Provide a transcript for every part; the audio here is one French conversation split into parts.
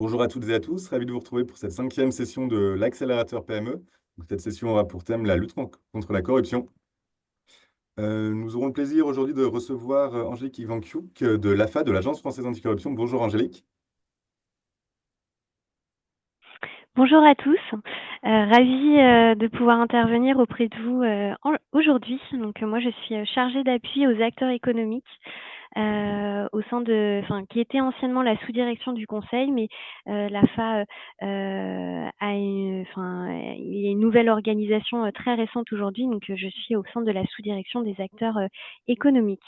Bonjour à toutes et à tous, ravi de vous retrouver pour cette cinquième session de l'accélérateur PME. Donc, cette session aura pour thème la lutte contre la corruption. Nous aurons le plaisir aujourd'hui de recevoir Angélique Ivanchuk de l'AFA, de l'Agence française anticorruption. Bonjour Angélique. Bonjour à tous, ravie de pouvoir intervenir auprès de vous aujourd'hui. Donc moi je suis chargée d'appui aux acteurs économiques au sein qui était anciennement la sous-direction du conseil, mais l'AFA il y a une nouvelle organisation très récente aujourd'hui, donc je suis au sein de la sous-direction des acteurs économiques.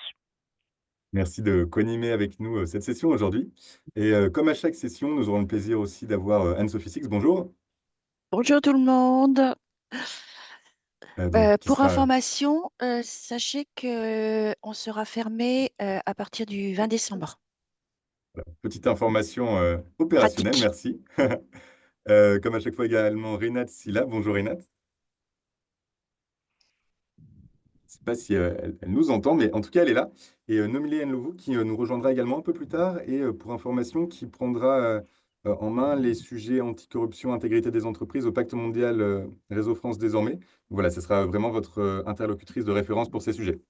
Merci de co-animer avec nous cette session aujourd'hui. Et comme à chaque session, nous aurons le plaisir aussi d'avoir Anne-Sophie Six. Bonjour. Bonjour tout le monde. Qui Pour sera information, sachez que on sera fermé à partir du 20 décembre. petite information opérationnelle, Pratique. merci. Comme à chaque fois également, Renate Silla. Bonjour Renate. Je ne sais pas si elle nous entend, mais en tout cas, elle est là. Et Nomile Nlovou qui nous rejoindra également un peu plus tard et pour information, qui prendra en main les sujets anticorruption, intégrité des entreprises au Pacte mondial Réseau France désormais. Voilà, ce sera vraiment votre interlocutrice de référence pour ces sujets.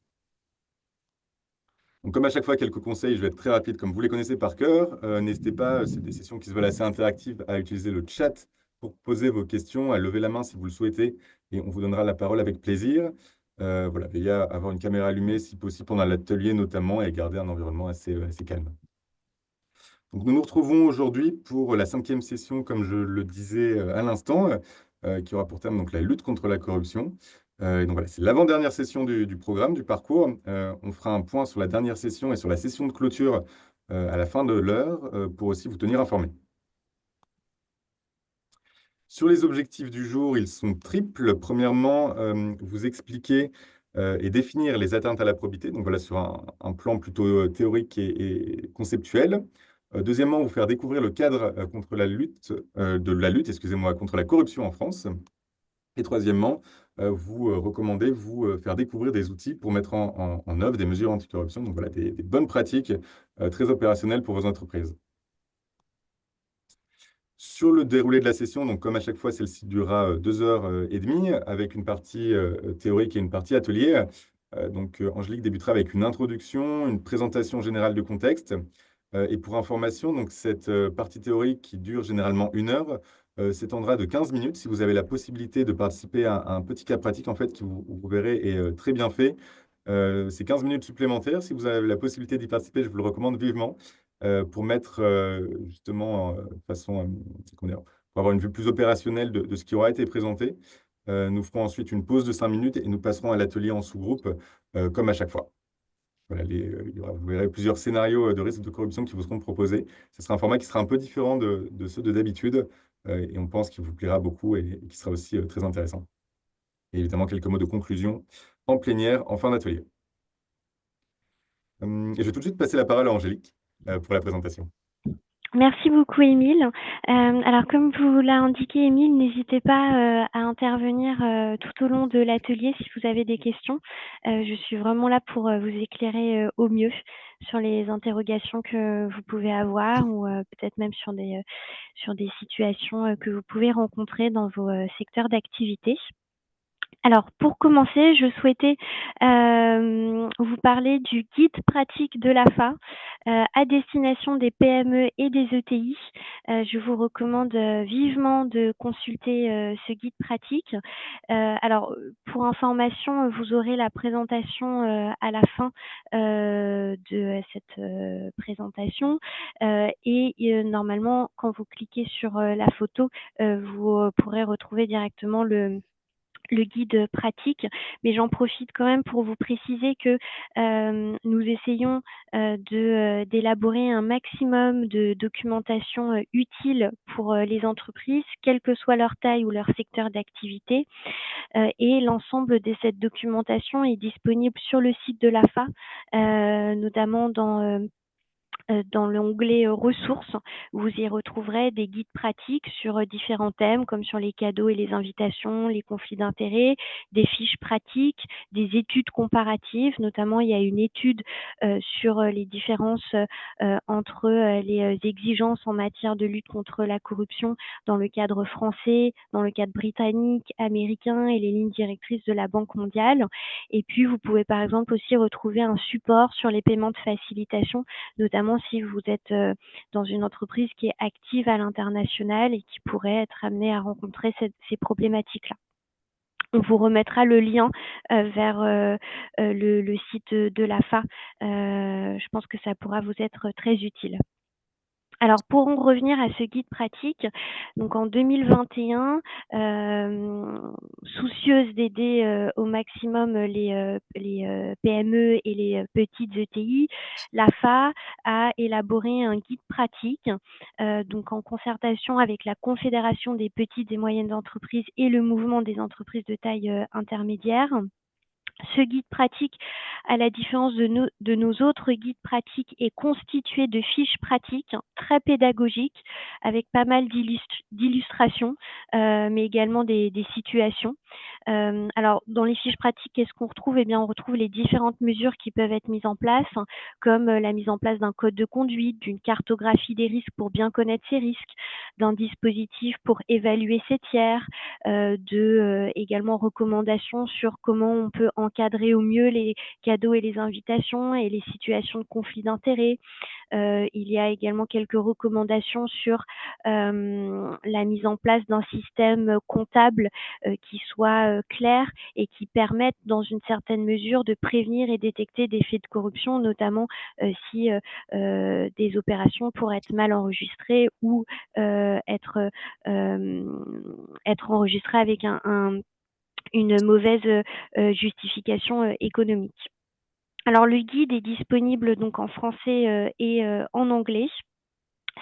Donc, comme à chaque fois, quelques conseils, je vais être très rapide, comme vous les connaissez par cœur. N'hésitez pas, c'est des sessions qui se veulent assez interactives, à utiliser le chat pour poser vos questions, à lever la main si vous le souhaitez, et on vous donnera la parole avec plaisir. Voilà, veillez à avoir une caméra allumée si possible pendant l'atelier notamment, et à garder un environnement assez calme. Donc, nous nous retrouvons aujourd'hui pour la cinquième session, comme je le disais à l'instant, qui aura pour thème donc, la lutte contre la corruption. Et donc voilà, c'est l'avant-dernière session du programme, du parcours. On fera un point sur la dernière session et sur la session de clôture à la fin de l'heure pour aussi vous tenir informés. Sur les objectifs du jour, ils sont triples. Premièrement, vous expliquer et définir les atteintes à la probité, donc voilà, sur un plan plutôt théorique et conceptuel. Deuxièmement, vous faire découvrir le cadre contre la lutte, excusez-moi, contre la corruption en France. Et troisièmement, vous recommander, vous faire découvrir des outils pour mettre en œuvre des mesures anticorruption. Donc voilà, des bonnes pratiques très opérationnelles pour vos entreprises. Sur le déroulé de la session, donc comme à chaque fois, celle-ci durera 2 heures et demie avec une partie théorique et une partie atelier. Angélique débutera avec une introduction, une présentation générale du contexte. Et pour information, donc, cette partie théorique qui dure généralement 1 heure s'étendra de 15 minutes. Si vous avez la possibilité de participer à un petit cas pratique, en fait, qui vous verrez est très bien fait. C'est 15 minutes supplémentaires. Si vous avez la possibilité d'y participer, je vous le recommande vivement pour mettre justement de façon, comment dire, pour avoir une vue plus opérationnelle de ce qui aura été présenté. Nous ferons ensuite une pause de 5 minutes et nous passerons à l'atelier en sous-groupe, comme à chaque fois. Voilà, vous verrez plusieurs scénarios de risque de corruption qui vous seront proposés. Ce sera un format qui sera un peu différent de ceux de d'habitude et on pense qu'il vous plaira beaucoup et qui sera aussi très intéressant. Et évidemment, quelques mots de conclusion en plénière en fin d'atelier. Et je vais tout de suite passer la parole à Angélique pour la présentation. Merci beaucoup, Émile. Alors, comme vous l'a indiqué, Émile, n'hésitez pas à intervenir tout au long de l'atelier si vous avez des questions. Je suis vraiment là pour vous éclairer au mieux sur les interrogations que vous pouvez avoir ou peut-être même sur des situations que vous pouvez rencontrer dans vos secteurs d'activité. Alors, pour commencer, je souhaitais vous parler du guide pratique de l'AFA à destination des PME et des ETI. Je vous recommande vivement de consulter ce guide pratique. Alors, pour information, vous aurez la présentation à la fin de cette présentation et normalement, quand vous cliquez sur la photo, vous pourrez retrouver directement le guide pratique, mais j'en profite quand même pour vous préciser que nous essayons d'élaborer un maximum de documentation utile pour les entreprises, quelle que soit leur taille ou leur secteur d'activité. Et l'ensemble de cette documentation est disponible sur le site de l'AFA, notamment dans dans l'onglet ressources, vous y retrouverez des guides pratiques sur différents thèmes, comme sur les cadeaux et les invitations, les conflits d'intérêts, des fiches pratiques, des études comparatives. Notamment, il y a une étude sur les différences entre les exigences en matière de lutte contre la corruption dans le cadre français, dans le cadre britannique, américain et les lignes directrices de la Banque mondiale. Et puis, vous pouvez par exemple aussi retrouver un support sur les paiements de facilitation, notamment si vous êtes dans une entreprise qui est active à l'international et qui pourrait être amenée à rencontrer ces problématiques-là. On vous remettra le lien vers le site de l'AFA. Je pense que ça pourra vous être très utile. Alors, pour en revenir à ce guide pratique, donc en 2021, soucieuse d'aider au maximum les PME et les petites ETI, l'AFA a élaboré un guide pratique, donc en concertation avec la Confédération des petites et moyennes entreprises et le mouvement des entreprises de taille intermédiaire. Ce guide pratique, à la différence de nos autres guides pratiques, est constitué de fiches pratiques très pédagogiques avec pas mal d'illustrations, mais également des situations. Alors, dans les fiches pratiques, qu'est-ce qu'on retrouve? Eh bien, on retrouve les différentes mesures qui peuvent être mises en place, comme la mise en place d'un code de conduite, d'une cartographie des risques pour bien connaître ses risques, d'un dispositif pour évaluer ses tiers, également recommandations sur comment on peut encadrer au mieux les cadeaux et les invitations et les situations de conflit d'intérêts. Il y a également quelques recommandations sur la mise en place d'un système comptable qui soit clair et qui permette dans une certaine mesure de prévenir et détecter des faits de corruption, notamment si des opérations pourraient être mal enregistrées ou être enregistrées avec une mauvaise justification économique. Alors le guide est disponible donc en français et en anglais.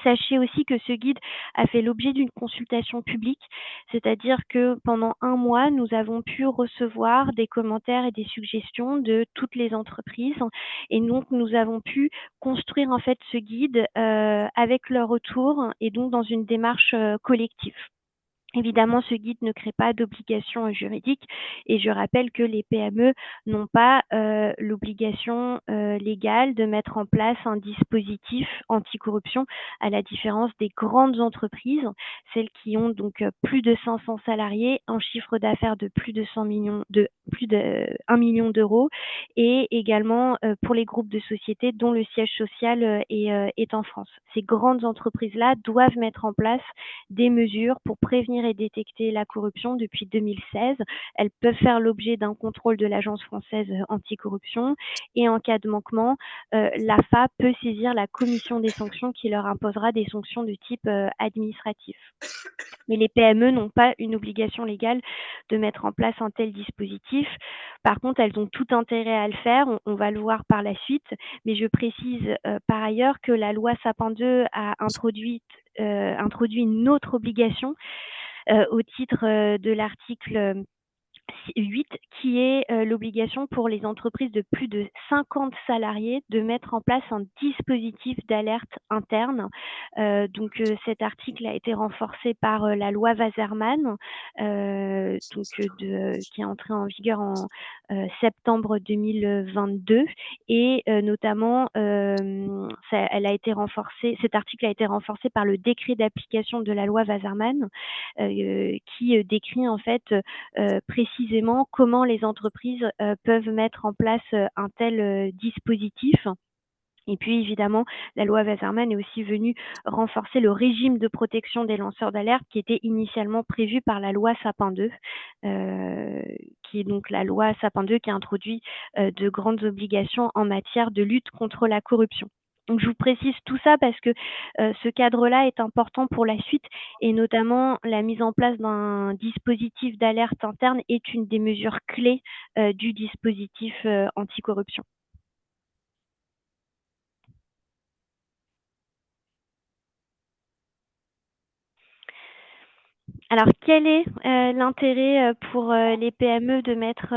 Sachez aussi que ce guide a fait l'objet d'une consultation publique, c'est-à-dire que pendant 1 mois, nous avons pu recevoir des commentaires et des suggestions de toutes les entreprises et donc nous avons pu construire en fait ce guide avec leur retour et donc dans une démarche collective. Évidemment, ce guide ne crée pas d'obligation juridique et je rappelle que les PME n'ont pas l'obligation légale de mettre en place un dispositif anticorruption, à la différence des grandes entreprises, celles qui ont donc plus de 500 salariés, un chiffre d'affaires de plus de 100 millions plus de 1 million d'euros et également pour les groupes de sociétés dont le siège social est en France. Ces grandes entreprises-là doivent mettre en place des mesures pour prévenir et détecter la corruption depuis 2016. Elles peuvent faire l'objet d'un contrôle de l'Agence française anticorruption et en cas de manquement, l'AFA peut saisir la commission des sanctions qui leur imposera des sanctions de type administratif. Mais les PME n'ont pas une obligation légale de mettre en place un tel dispositif. Par contre, elles ont tout intérêt à le faire. On va le voir par la suite. Mais je précise par ailleurs que la loi Sapin II a introduit une autre obligation au titre de l'article 8, qui est l'obligation pour les entreprises de plus de 50 salariés de mettre en place un dispositif d'alerte interne. Cet article a été renforcé par la loi Wasserman, qui est entrée en vigueur en septembre 2022 et notamment cet article a été renforcé par le décret d'application de la loi Wasserman qui décrit en fait précisément comment les entreprises peuvent mettre en place un tel dispositif. Et puis évidemment, la loi Wasserman est aussi venue renforcer le régime de protection des lanceurs d'alerte qui était initialement prévu par la loi Sapin II, qui est donc la loi Sapin II qui a introduit de grandes obligations en matière de lutte contre la corruption. Donc je vous précise tout ça parce que ce cadre-là est important pour la suite et notamment la mise en place d'un dispositif d'alerte interne est une des mesures clés du dispositif anticorruption. Alors, quel est l'intérêt pour les PME de mettre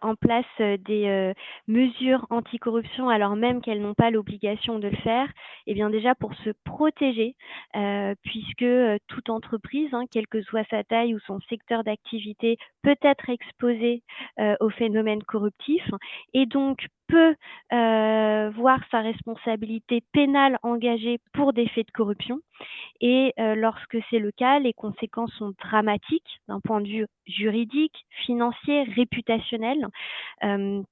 en place des mesures anticorruption alors même qu'elles n'ont pas l'obligation de le faire? Eh bien, déjà pour se protéger, puisque toute entreprise, hein, quelle que soit sa taille ou son secteur d'activité, peut être exposée aux phénomènes corruptifs et donc peut voir sa responsabilité pénale engagée pour des faits de corruption. Et lorsque c'est le cas, les conséquences sont dramatiques d'un point de vue juridique, financier, réputationnel. Hem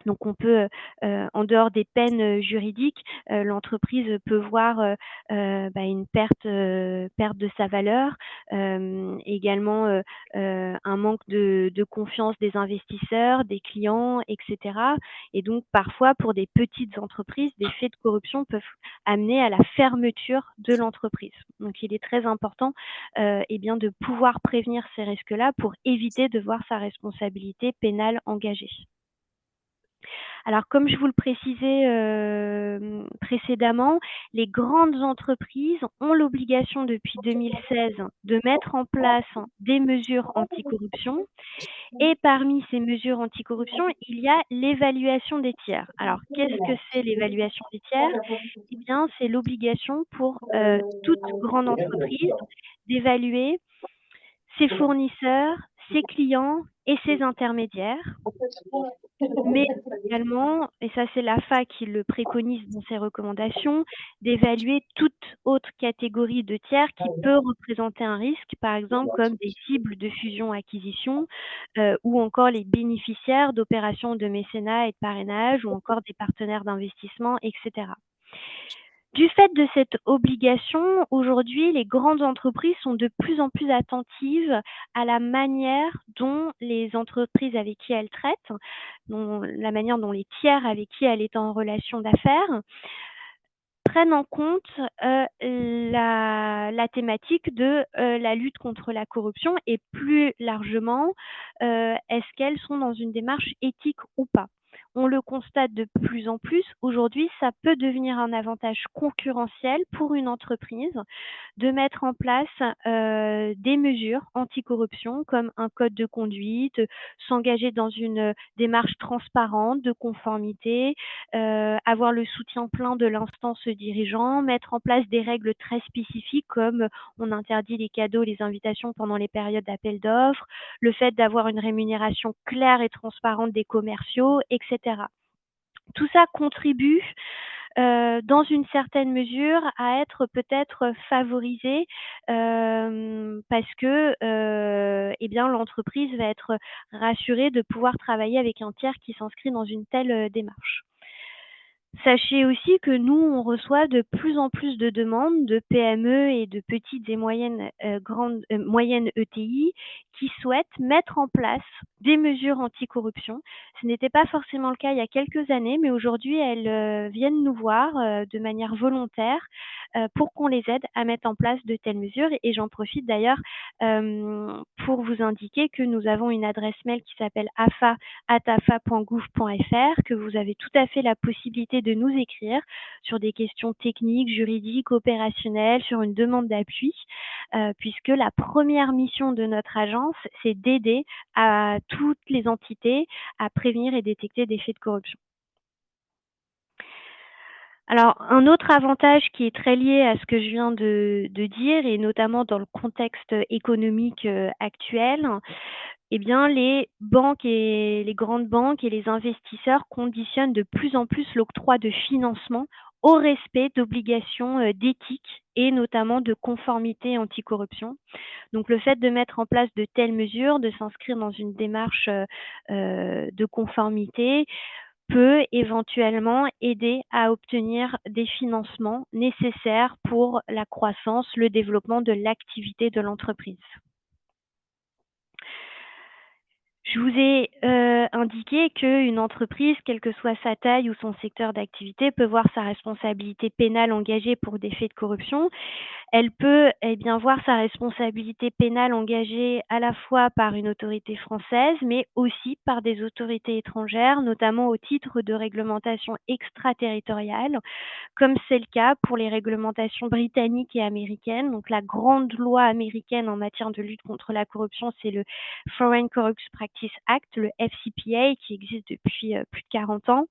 Donc on peut, en dehors des peines, juridiques, l'entreprise peut voir, une perte de sa valeur, également, un manque de confiance des investisseurs, des clients et cetera et donc parfois pour des petites entreprises, des faits de corruption peuvent amener à la fermeture de l'entreprise. Donc il est très important, bien de pouvoir prévenir ces risques-là pour éviter de voir sa responsabilité pénale engagée. Alors, comme je vous le précisais précédemment, les grandes entreprises ont l'obligation depuis 2016 de mettre en place des mesures anticorruption. Et parmi ces mesures anticorruption, il y a l'évaluation des tiers. Alors, qu'est-ce que c'est l'évaluation des tiers? Eh bien, c'est l'obligation pour toute grande entreprise d'évaluer ses fournisseurs, ses clients et ses intermédiaires. Mais également, et ça c'est l'AFA qui le préconise dans ses recommandations, d'évaluer toute autre catégorie de tiers qui peut représenter un risque, par exemple comme des cibles de fusion-acquisition, ou encore les bénéficiaires d'opérations de mécénat et de parrainage ou encore des partenaires d'investissement et cetera. Du fait de cette obligation, aujourd'hui, les grandes entreprises sont de plus en plus attentives à la manière dont les entreprises avec qui elles traitent, la manière dont les tiers avec qui elles est en relation d'affaires prennent en compte la thématique de la lutte contre la corruption et plus largement, est-ce qu'elles sont dans une démarche éthique ou pas? On le constate de plus en plus. Aujourd'hui, ça peut devenir un avantage concurrentiel pour une entreprise de mettre en place des mesures anticorruption comme un code de conduite, s'engager dans une démarche transparente de conformité, avoir le soutien plein de l'instance dirigeant, mettre en place des règles très spécifiques comme on interdit les cadeaux, les invitations pendant les périodes d'appel d'offres, le fait d'avoir une rémunération claire et transparente des commerciaux, etc. Tout ça contribue dans une certaine mesure à être peut-être favorisé parce que l'entreprise va être rassurée de pouvoir travailler avec un tiers qui s'inscrit dans une telle démarche. Sachez aussi que nous, on reçoit de plus en plus de demandes de PME et de petites et moyennes ETI qui souhaitent mettre en place des mesures anticorruption. Ce n'était pas forcément le cas il y a quelques années, mais aujourd'hui, elles viennent nous voir de manière volontaire pour qu'on les aide à mettre en place de telles mesures. Et j'en profite d'ailleurs pour vous indiquer que nous avons une adresse mail qui s'appelle afa@afa.gouv.fr, que vous avez tout à fait la possibilité de nous écrire sur des questions techniques, juridiques, opérationnelles, sur une demande d'appui, puisque la première mission de notre agence, c'est d'aider à toutes les entités à prévenir et détecter des faits de corruption. Alors, un autre avantage qui est très lié à ce que je viens de dire et notamment dans le contexte économique actuel, eh bien, les banques et les grandes banques et les investisseurs conditionnent de plus en plus l'octroi de financement au respect d'obligations d'éthique et notamment de conformité anticorruption. Donc, le fait de mettre en place de telles mesures, de s'inscrire dans une démarche de conformité, peut éventuellement aider à obtenir des financements nécessaires pour la croissance, le développement de l'activité de l'entreprise. Je vous ai indiqué qu'une entreprise, quelle que soit sa taille ou son secteur d'activité, peut voir sa responsabilité pénale engagée pour des faits de corruption. Elle peut bien voir sa responsabilité pénale engagée à la fois par une autorité française, mais aussi par des autorités étrangères, notamment au titre de réglementation extraterritoriale, comme c'est le cas pour les réglementations britanniques et américaines. Donc la grande loi américaine en matière de lutte contre la corruption, c'est le Foreign Corrupt Practice Act, le FCPA, qui existe depuis plus de 40 ans.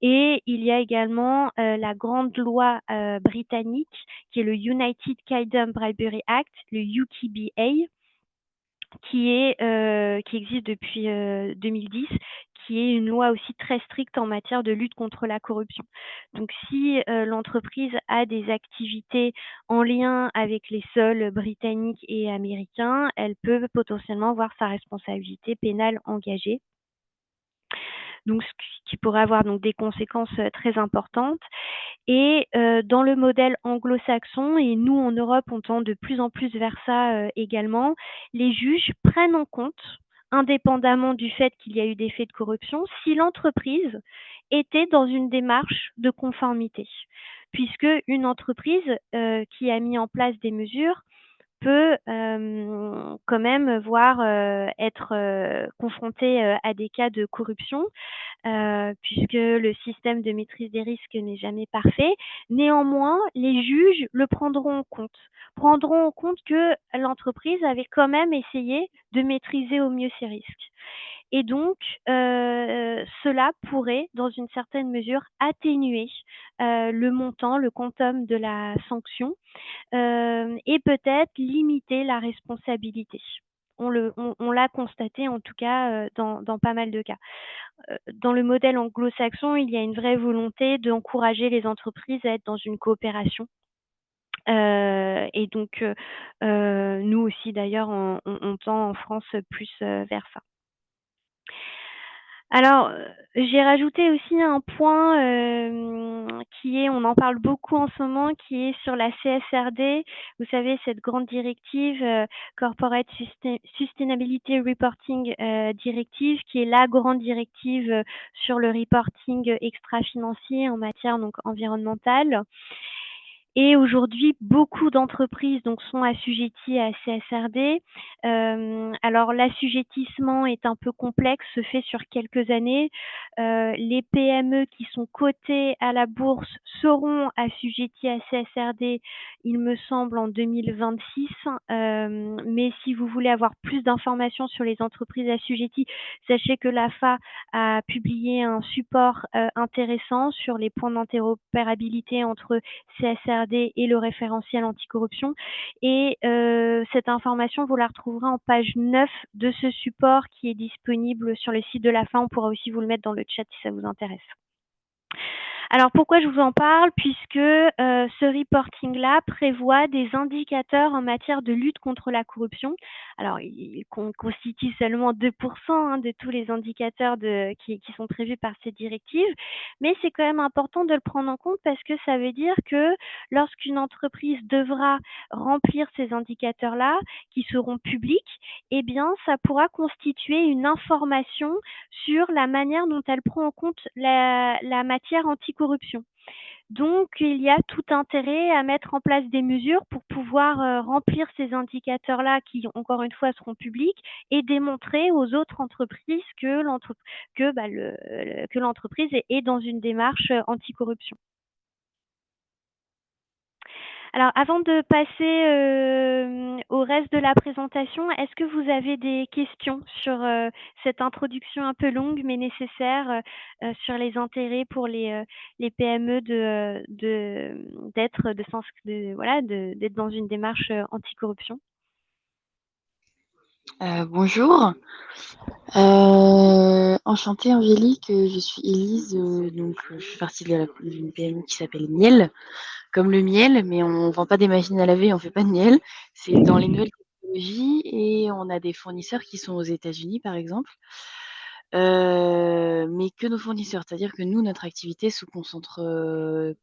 Et il y a également la grande loi britannique, qui est le United Kingdom Bribery Act, le UKBA, qui existe depuis 2010, qui est une loi aussi très stricte en matière de lutte contre la corruption. Donc si l'entreprise a des activités en lien avec les sols britanniques et américains, elle peut potentiellement voir sa responsabilité pénale engagée. Donc ce qui pourrait avoir donc des conséquences très importantes. Et dans le modèle anglo-saxon, et nous en Europe, on tend de plus en plus vers ça également, les juges prennent en compte, indépendamment du fait qu'il y a eu des faits de corruption, si l'entreprise était dans une démarche de conformité. Puisque une entreprise qui a mis en place des mesures peut quand même voir être confrontée à des cas de corruption, puisque le système de maîtrise des risques n'est jamais parfait. Néanmoins, les juges le prendront en compte que l'entreprise avait quand même essayé de maîtriser au mieux ses risques. Et donc, cela pourrait, dans une certaine mesure, atténuer le montant, le quantum de la sanction, et peut-être limiter la responsabilité. On l'a constaté en tout cas dans pas mal de cas. Dans le modèle anglo-saxon, il y a une vraie volonté d'encourager les entreprises à être dans une coopération. Et donc, nous aussi d'ailleurs, on tend en France plus vers ça. Alors, j'ai rajouté aussi un point qui est, on en parle beaucoup en ce moment, qui est sur la CSRD. Vous savez, cette grande directive, Corporate Sustainability Reporting Directive, qui est la grande directive sur le reporting extra-financier en matière donc environnementale. Et aujourd'hui, beaucoup d'entreprises donc sont assujetties à CSRD. Alors l'assujettissement est un peu complexe, se fait sur quelques années. Les PME qui sont cotées à la bourse seront assujetties à CSRD, il me semble, en 2026. Mais si vous voulez avoir plus d'informations sur les entreprises assujetties, sachez que l'AFA a publié un support intéressant sur les points d'interopérabilité entre CSRD et le référentiel anticorruption. Et cette information, vous la retrouverez en page 9 de ce support qui est disponible sur le site de l'AFA. On pourra aussi vous le mettre dans le chat si ça vous intéresse. Alors pourquoi je vous en parle? Puisque ce reporting-là prévoit des indicateurs en matière de lutte contre la corruption. Alors il constitue seulement 2% de tous les indicateurs qui sont prévus par cette directive, mais c'est quand même important de le prendre en compte parce que ça veut dire que lorsqu'une entreprise devra remplir ces indicateurs-là, qui seront publics, eh bien ça pourra constituer une information sur la manière dont elle prend en compte la matière anticorruption. Donc, il y a tout intérêt à mettre en place des mesures pour pouvoir remplir ces indicateurs-là qui, encore une fois, seront publics et démontrer aux autres entreprises que l'entreprise est dans une démarche anticorruption. Alors, avant de passer au reste de la présentation, est-ce que vous avez des questions sur cette introduction un peu longue mais nécessaire sur les intérêts pour les PME d'être dans une démarche anticorruption? Bonjour, enchantée Angélique, je suis Élise, donc je fais partie d'une PME qui s'appelle Miel, comme le miel, mais on vend pas des machines à laver, on fait pas de miel. C'est dans les nouvelles technologies et on a des fournisseurs qui sont aux États-Unis, par exemple, mais que nos fournisseurs. C'est-à-dire que nous, notre activité se concentre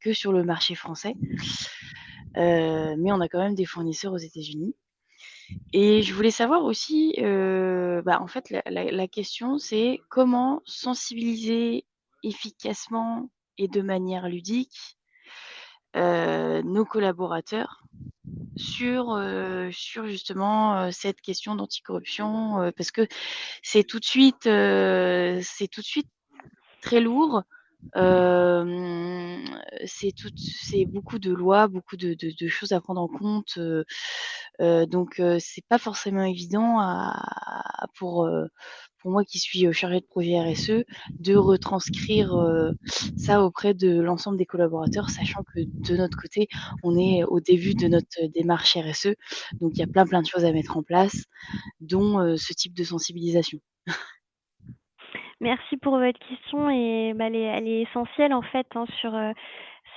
que sur le marché français, mais on a quand même des fournisseurs aux États-Unis. Et je voulais savoir aussi, en fait, la question, c'est comment sensibiliser efficacement et de manière ludique, nos collaborateurs sur justement, cette question d'anticorruption, parce que c'est tout de suite très lourd. Hem, c'est beaucoup de lois, beaucoup de choses à prendre en compte, donc c'est pas forcément évident pour moi qui suis, chargée de projet RSE, de retranscrire, ça auprès de l'ensemble des collaborateurs, sachant que de notre côté, on est au début de notre démarche RSE, donc il y a plein de choses à mettre en place, dont, ce type de sensibilisation. Merci pour votre question et bah, elle est essentielle en fait, hein, sur,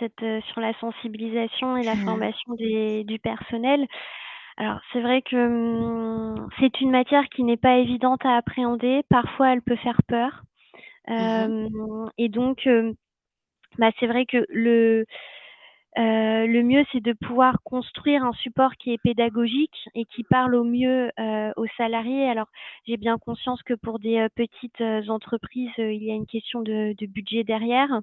sur la sensibilisation et la formation du personnel. Alors c'est vrai que, c'est une matière qui n'est pas évidente à appréhender. Parfois, elle peut faire peur. Mmh. Et donc, bah, c'est vrai que le mieux, c'est de pouvoir construire un support qui est pédagogique et qui parle au mieux, aux salariés. Alors, j'ai bien conscience que pour des, petites, entreprises, il y a une question de budget derrière.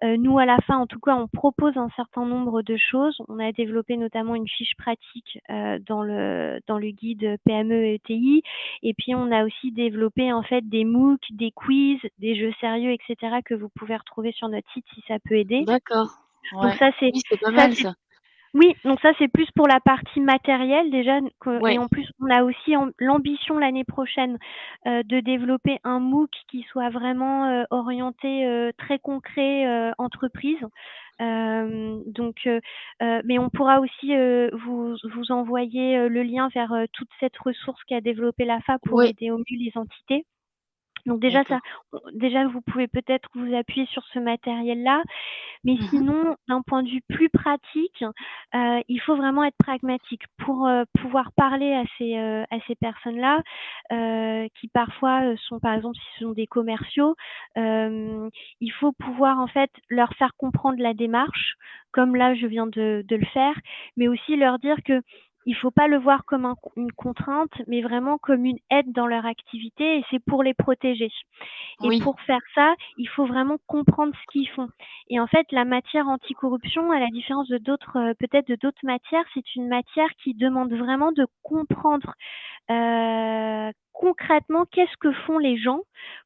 Nous, à la fin, en tout cas, on propose un certain nombre de choses. On a développé notamment une fiche pratique, dans le guide PME et ETI, et puis on a aussi développé, en fait, des MOOC, des quiz, des jeux sérieux et cetera que vous pouvez retrouver sur notre site si ça peut aider. D'accord, Donc ouais. ça, c'est Oui, c'est pas ça, mal c'est ça. oui, donc ça, c'est plus pour la partie matérielle déjà et Ouais, en plus, on a aussi l'ambition l'année prochaine, de développer un MOOC qui soit vraiment, orienté, très concret, entreprise. Mais on pourra aussi, vous envoyer, le lien vers, toute cette ressource qu'a développée l'AFA pour ouais, aider au mieux les entités. Donc d'accord. déjà, vous pouvez peut-être vous appuyer sur ce matériel-là. Mais Mmh. sinon, d'un point de vue plus pratique, il faut vraiment être pragmatique pour, pouvoir parler à ces personnes-là, qui parfois, sont par exemple, si ce sont des commerciaux, il faut pouvoir en fait leur faire comprendre la démarche, comme là je viens de le faire, mais aussi leur dire que il faut pas le voir comme une contrainte, mais vraiment comme une aide dans leur activité et c'est pour les protéger. Et Oui, pour faire ça, il faut vraiment comprendre ce qu'ils font. Et en fait, la matière anticorruption, à la différence de d'autres, peut-être de d'autres matières, c'est une matière qui demande vraiment de comprendre, concrètement qu'est-ce que font les gens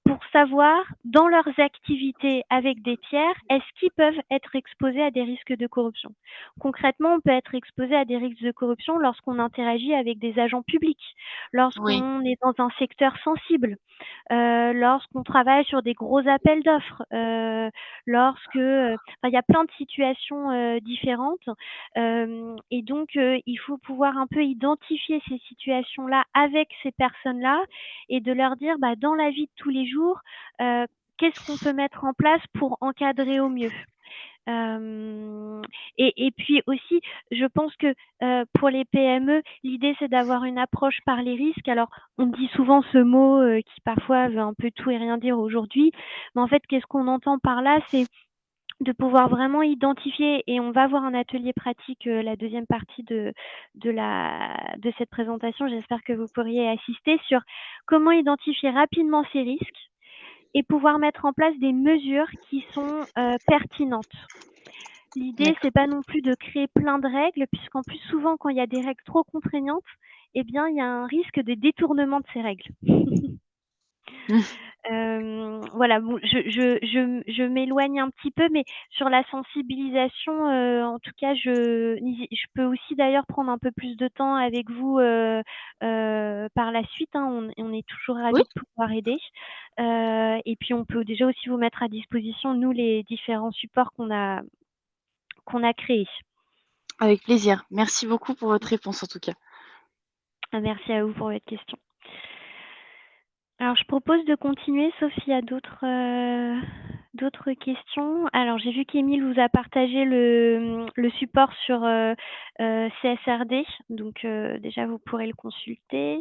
pour savoir dans leurs activités avec des tiers, est-ce qu'ils peuvent être exposés à des risques de corruption? Concrètement, on peut être exposé à des risques de corruption lorsqu'on interagit avec des agents publics, oui, lorsqu'on est dans un secteur sensible, lorsqu'on travaille sur des gros appels d'offres, enfin, il y a plein de situations, différentes, et donc il faut pouvoir un peu identifier ces situations-là avec ces personnes-là et de leur dire, bah, dans la vie de tous les jours, qu'est-ce qu'on peut mettre en place pour encadrer au mieux? Hem et puis aussi, je pense que, pour les PME, l'idée, c'est d'avoir une approche par les risques. Alors, on dit souvent ce mot, qui parfois veut un peu tout et rien dire aujourd'hui, mais en fait, qu'est-ce qu'on entend par là? C'est de pouvoir vraiment identifier et on va avoir un atelier pratique, la deuxième partie de cette présentation. J'espère que vous pourriez assister sur comment identifier rapidement ces risques et pouvoir mettre en place des mesures qui sont, pertinentes. L'idée, d'accord. c'est pas non plus de créer plein de règles, puisqu'en plus, souvent, quand il y a des règles trop contraignantes, eh bien, il y a un risque de détournement de ces règles. Mmh. Voilà, bon, je m'éloigne un petit peu, mais sur la sensibilisation, en tout cas, je peux aussi d'ailleurs prendre un peu plus de temps avec vous, par la suite, hein. On est toujours Oui, ravis de pouvoir aider. Et puis on peut déjà aussi vous mettre à disposition, nous, les différents supports qu'on a créés. avec plaisir. Merci beaucoup pour votre réponse en tout cas. Merci à vous pour votre question. Alors je propose de continuer, sauf s'il y a d'autres questions. Alors j'ai vu qu'Émile vous a partagé le support sur, CSRD, donc déjà vous pourrez le consulter.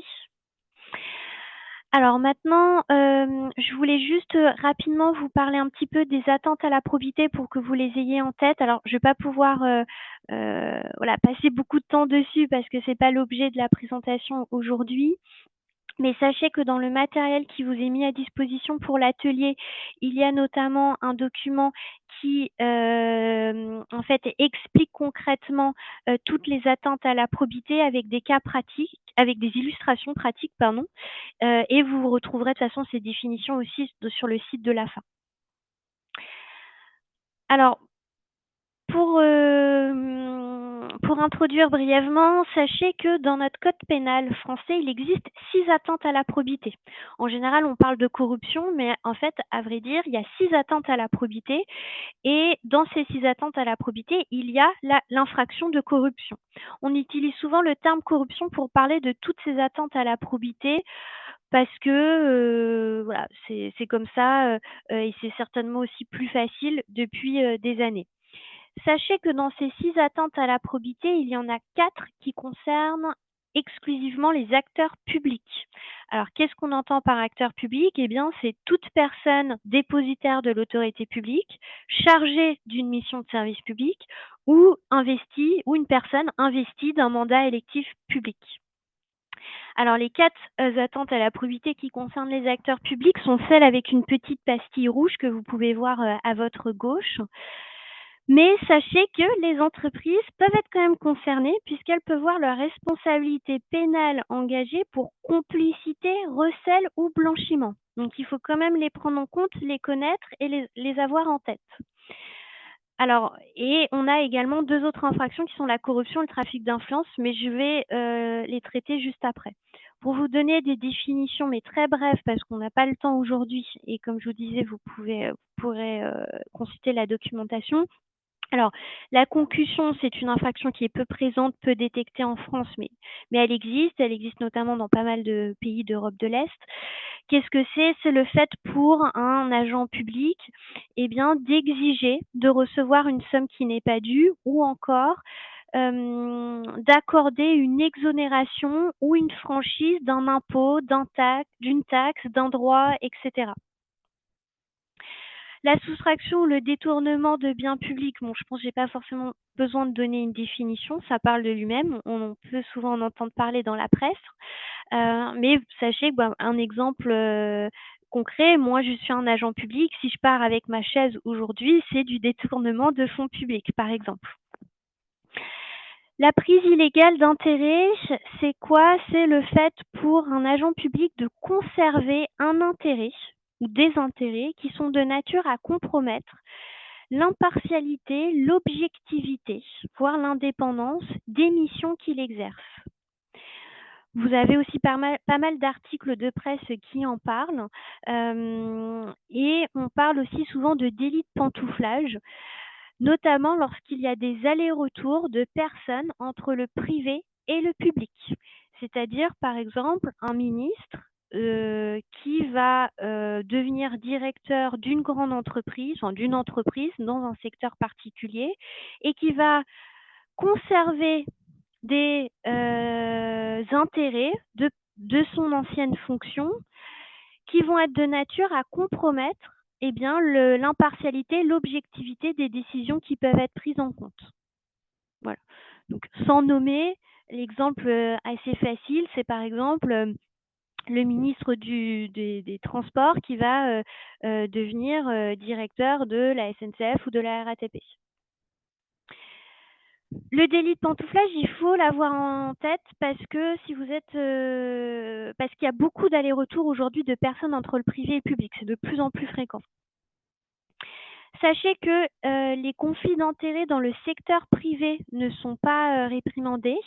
Alors maintenant, je voulais juste, rapidement vous parler un petit peu des attentes à la probité pour que vous les ayez en tête. Alors je vais pas pouvoir, voilà, passer beaucoup de temps dessus parce que c'est pas l'objet de la présentation aujourd'hui. Mais sachez que dans le matériel qui vous est mis à disposition pour l'atelier, il y a notamment un document qui, en fait, explique concrètement, toutes les attentes à la probité avec des cas pratiques, avec des illustrations pratiques, pardon, et vous retrouverez de toute façon ces définitions aussi sur le site de l'AFA. Alors, pour introduire brièvement, sachez que dans notre code pénal français, il existe 6 attentes à la probité. En général, on parle de corruption, mais en fait, à vrai dire, il y a 6 attentes à la probité. Et dans ces 6 attentes à la probité, il y a l'infraction de corruption. On utilise souvent le terme corruption pour parler de toutes ces attentes à la probité parce que voilà, c'est comme ça et c'est certainement aussi plus facile depuis des années. Sachez que dans ces 6 attentes à la probité, il y en a 4 qui concernent exclusivement les acteurs publics. Alors, qu'est-ce qu'on entend par acteur public? Eh bien, c'est toute personne dépositaire de l'autorité publique, chargée d'une mission de service public ou investie, ou une personne investie d'un mandat électif public. Alors, les 4 attentes à la probité qui concernent les acteurs publics sont celles avec une petite pastille rouge que vous pouvez voir à votre gauche. Mais sachez que les entreprises peuvent être quand même concernées puisqu'elles peuvent voir leur responsabilité pénale engagée pour complicité, recel ou blanchiment. Donc il faut quand même les prendre en compte, les connaître et les avoir en tête. Alors, et on a également 2 autres infractions qui sont la corruption et le trafic d'influence, mais je vais les traiter juste après. Pour vous donner des définitions, mais très brèves, parce qu'on n'a pas le temps aujourd'hui, et comme je vous disais, vous pourrez consulter la documentation. Alors, la concussion, c'est une infraction qui est peu présente, peu détectée en France, mais elle existe notamment dans pas mal de pays d'Europe de l'Est. Qu'est-ce que c'est? C'est le fait pour un agent public, eh bien, d'exiger de recevoir une somme qui n'est pas due ou encore d'accorder une exonération ou une franchise d'un impôt, d'une taxe, d'un droit, etc. La soustraction ou le détournement de biens publics, bon, je pense que j'ai pas forcément besoin de donner une définition, ça parle de lui-même. On peut souvent en entendre parler dans la presse. Mais sachez que, un exemple concret, moi je suis un agent public, si je pars avec ma chaise aujourd'hui, c'est du détournement de fonds publics, par exemple. La prise illégale d'intérêt, c'est quoi? C'est le fait pour un agent public de conserver un intérêt ou des intérêts qui sont de nature à compromettre l'impartialité, l'objectivité, voire l'indépendance des missions qu'il exerce. Vous avez aussi pas mal d'articles de presse qui en parlent et on parle aussi souvent de délit de pantouflage, notamment lorsqu'il y a des allers-retours de personnes entre le privé et le public. C'est-à-dire, par exemple, un ministre qui va devenir directeur d'une grande entreprise, enfin, d'une entreprise dans un secteur particulier, et qui va conserver des intérêts de son ancienne fonction qui vont être de nature à compromettre eh bien, l'impartialité, l'objectivité des décisions qui peuvent être prises en compte. Voilà. Donc, sans nommer, l'exemple assez facile, c'est par exemple le ministre des Transports qui va devenir directeur de la SNCF ou de la RATP. Le délit de pantouflage, il faut l'avoir en tête parce que si vous êtes, parce qu'il y a beaucoup d'allers-retours aujourd'hui de personnes entre le privé et le public, c'est de plus en plus fréquent. Sachez que les conflits d'intérêts dans le secteur privé ne sont pas réprimandés.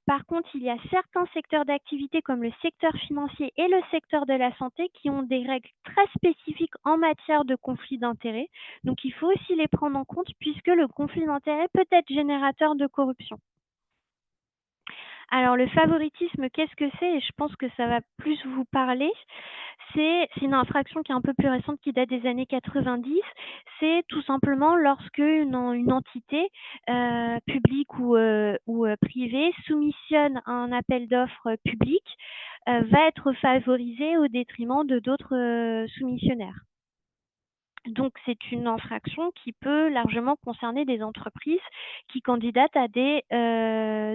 Par contre, il y a certains secteurs d'activité comme le secteur financier et le secteur de la santé qui ont des règles très spécifiques en matière de conflits d'intérêts. Donc, il faut aussi les prendre en compte puisque le conflit d'intérêts peut être générateur de corruption. Alors, le favoritisme, qu'est-ce que c'est? Et je pense que ça va plus vous parler. C'est une infraction qui est un peu plus récente, qui date des années 90. C'est tout simplement lorsque une entité publique ou privée soumissionne un appel d'offres public va être favorisé au détriment de d'autres soumissionnaires. Donc, c'est une infraction qui peut largement concerner des entreprises qui candidatent à des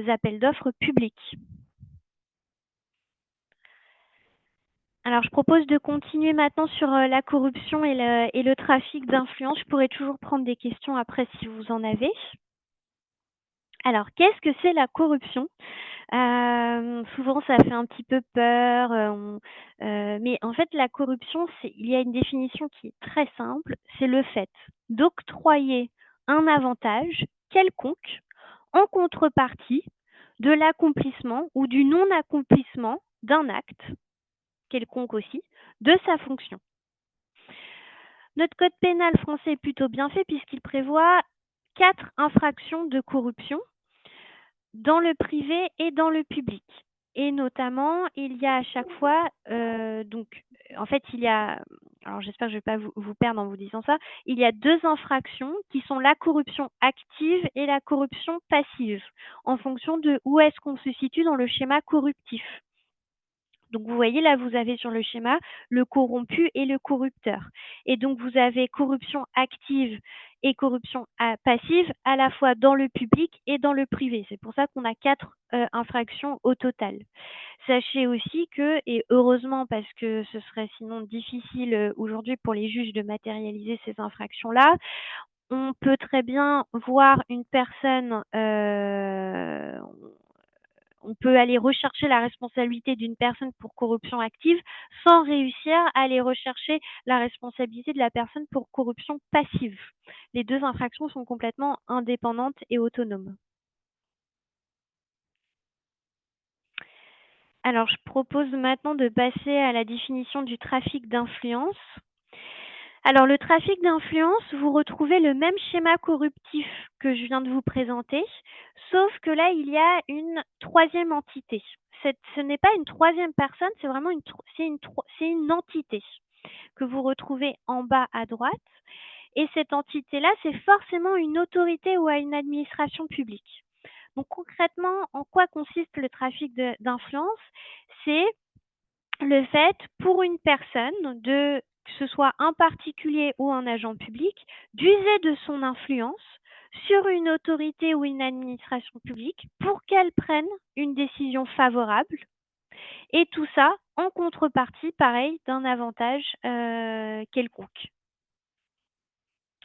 appels d'offres publics. Alors, je propose de continuer maintenant sur la corruption et le trafic d'influence. Je pourrais toujours prendre des questions après si vous en avez. Alors, qu'est-ce que c'est la corruption? Souvent, ça fait un petit peu peur, mais en fait, la corruption, il y a une définition qui est très simple, c'est le fait d'octroyer un avantage quelconque en contrepartie de l'accomplissement ou du non-accomplissement d'un acte, quelconque aussi, de sa fonction. Notre code pénal français est plutôt bien fait puisqu'il prévoit 4 infractions de corruption dans le privé et dans le public. Et notamment, il y a à chaque fois, en fait, alors j'espère que je ne vais pas vous perdre en vous disant ça, il y a 2 infractions qui sont la corruption active et la corruption passive, en fonction de où est-ce qu'on se situe dans le schéma corruptif. Donc vous voyez là, vous avez sur le schéma le corrompu et le corrupteur. Et donc vous avez corruption active et corruption passive à la fois dans le public et dans le privé. C'est pour ça qu'on a 4 infractions au total. Sachez aussi que, et heureusement parce que ce serait sinon difficile aujourd'hui pour les juges de matérialiser ces infractions-là, on peut très bien voir une personne, on peut aller rechercher la responsabilité d'une personne pour corruption active sans réussir à aller rechercher la responsabilité de la personne pour corruption passive. Les 2 infractions sont complètement indépendantes et autonomes. Alors, je propose maintenant de passer à la définition du trafic d'influence. Alors, le trafic d'influence, vous retrouvez le même schéma corruptif que je viens de vous présenter, sauf que là, il y a une 3e entité. Ce n'est pas une 3e personne, c'est vraiment une entité que vous retrouvez en bas à droite. Et cette entité-là, c'est forcément une autorité ou une administration publique. Donc concrètement, en quoi consiste le trafic d'influence? C'est le fait pour une personne, que ce soit un particulier ou un agent public, d'user de son influence sur une autorité ou une administration publique pour qu'elle prenne une décision favorable. Et tout ça en contrepartie, pareil, d'un avantage quelconque.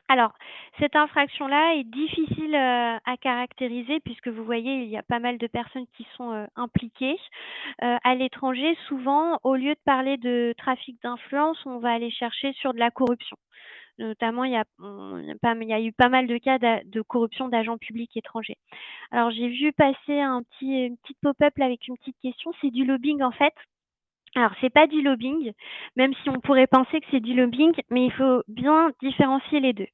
Alors, cette infraction-là est difficile à caractériser puisque vous voyez, il y a pas mal de personnes qui sont impliquées. À l'étranger, souvent, au lieu de parler de trafic d'influence, on va aller chercher sur de la corruption. Notamment, il y a eu pas mal de cas de corruption d'agents publics étrangers. Alors, j'ai vu passer une petite pop-up là avec une petite question. C'est du lobbying en fait. Alors, c'est pas du lobbying, même si on pourrait penser que c'est du lobbying, mais il faut bien différencier les 2.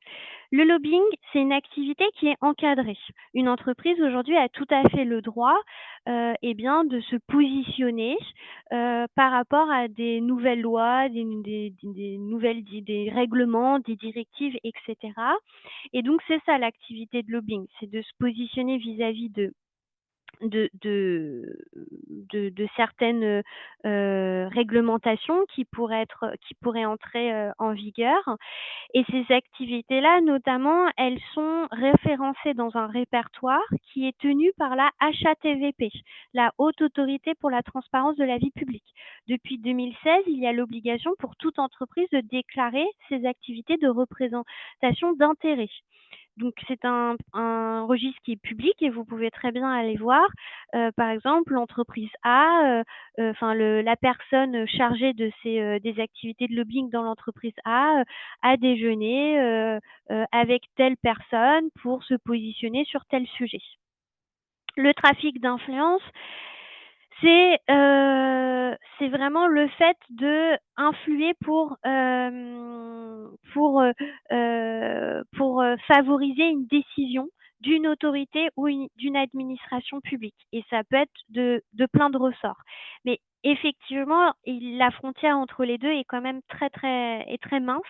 Le lobbying, c'est une activité qui est encadrée. Une entreprise aujourd'hui a tout à fait le droit de se positionner par rapport à des nouvelles lois, des règlements, des directives, etc. Et donc, c'est ça l'activité de lobbying, c'est de se positionner vis-à-vis de certaines réglementations qui pourraient entrer en vigueur. Et ces activités-là, notamment, elles sont référencées dans un répertoire qui est tenu par la HATVP, la Haute Autorité pour la transparence de la vie publique. Depuis 2016, il y a l'obligation pour toute entreprise de déclarer ses activités de représentation d'intérêt. Donc, c'est un registre qui est public et vous pouvez très bien aller voir, par exemple, l'entreprise A, la personne chargée de des activités de lobbying dans l'entreprise A, a déjeuné avec telle personne pour se positionner sur tel sujet. Le trafic d'influence, c'est vraiment le fait d'influer pour favoriser une décision d'une autorité ou d'une administration publique. Et ça peut être de plein de ressorts. Mais effectivement, la frontière entre les 2 est quand même très mince.